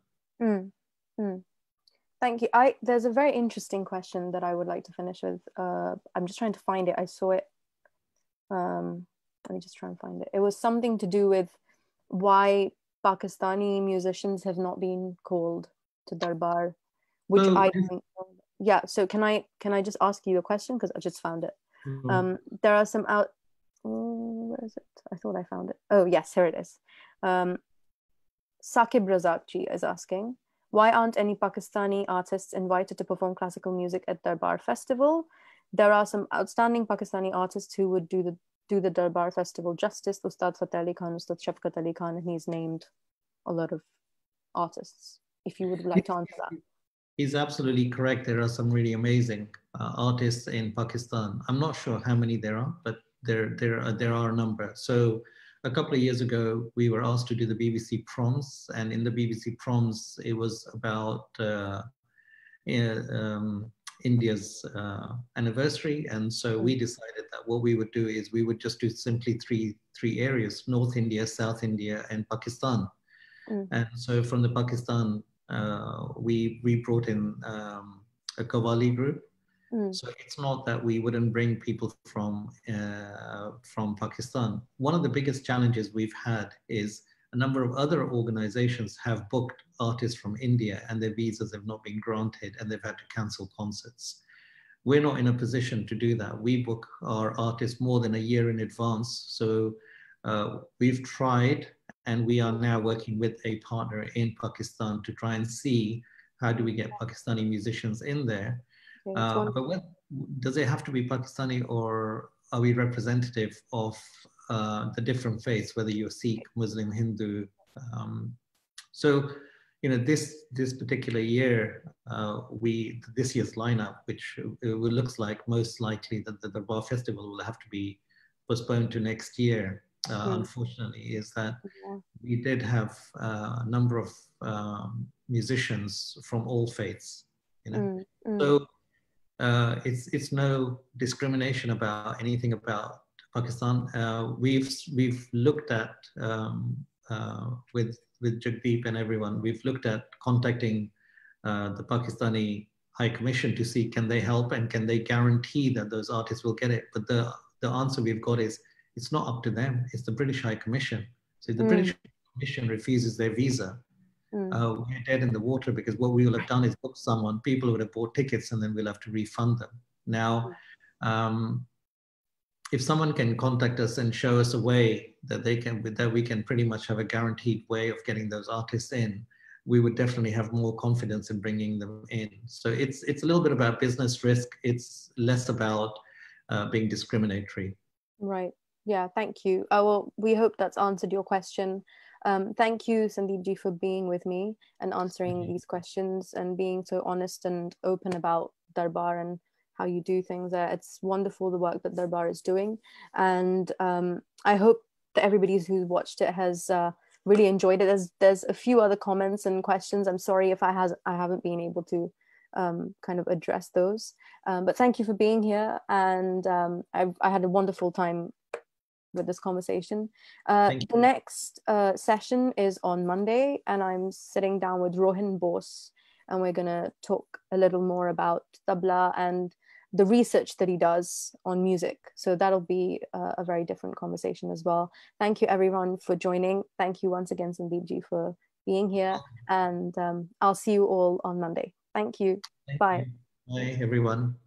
Thank you. There's a very interesting question that I would like to finish with. I'm just trying to find it. I saw it. Let me just try and find it. It was something to do with why Pakistani musicians have not been called to Darbar, which I think. Yeah. So can I just ask you a question, because I just found it. There are some out. Where is it? I thought I found it. Oh yes, here it is. Sakib Razakji is asking, why aren't any Pakistani artists invited to perform classical music at Darbar Festival? There are some outstanding Pakistani artists who would do the Darbar Festival justice. Ustad Fateh Ali Khan, Ustad Shafqat Ali Khan, and he's named a lot of artists. If you would like to answer that. He's absolutely correct. There are some really amazing artists in Pakistan. I'm not sure how many there are, but there are a number. So a couple of years ago, we were asked to do the BBC Proms, and in the BBC Proms, it was about India's anniversary, and so we decided that what we would do is we would just do simply three areas: North India, South India, and Pakistan. And so from the Pakistan, we brought in a Qawwali group. So it's not that we wouldn't bring people from Pakistan. One of the biggest challenges we've had is a number of other organizations have booked artists from India and their visas have not been granted and they've had to cancel concerts. We're not in a position to do that. We book our artists more than a year in advance. So we've tried, and we are now working with a partner in Pakistan to try and see how do we get Pakistani musicians in there. But does it have to be Pakistani, or are we representative of the different faiths, whether you're Sikh, Muslim, Hindu? So, you know, this particular year, this year's lineup, which looks like most likely that the Darbar Festival will have to be postponed to next year, unfortunately, is that we did have a number of musicians from all faiths, you know. So it's no discrimination about anything about Pakistan. We've looked at with Jagdeep and everyone. We've looked at contacting the Pakistani High Commission to see can they help and can they guarantee that those artists will get it. But the answer we've got is it's not up to them. It's the British High Commission. So if the British Commission refuses their visa, we're dead in the water, because what we will have done is book someone, people would have bought tickets, and then we'll have to refund them. Now, if someone can contact us and show us a way that we can pretty much have a guaranteed way of getting those artists in, we would definitely have more confidence in bringing them in. So it's a little bit about business risk. It's less about being discriminatory. Right. Yeah, thank you. Well, we hope that's answered your question. Thank you, Sandeep ji, for being with me and answering these questions and being so honest and open about Darbar and how you do things there. It's wonderful the work that Darbar is doing. And I hope that everybody who's watched it has really enjoyed it. There's a few other comments and questions. I'm sorry if I haven't been able to kind of address those. But thank you for being here. And I had a wonderful time with this conversation. The next session is on Monday, and I'm sitting down with Rohin Bose, and we're going to talk a little more about tabla and the research that he does on music. So that'll be a very different conversation as well. Thank you everyone for joining. Thank you once again, Sandeep ji, for being here, and I'll see you all on Monday. Thank you. Bye. Bye, everyone.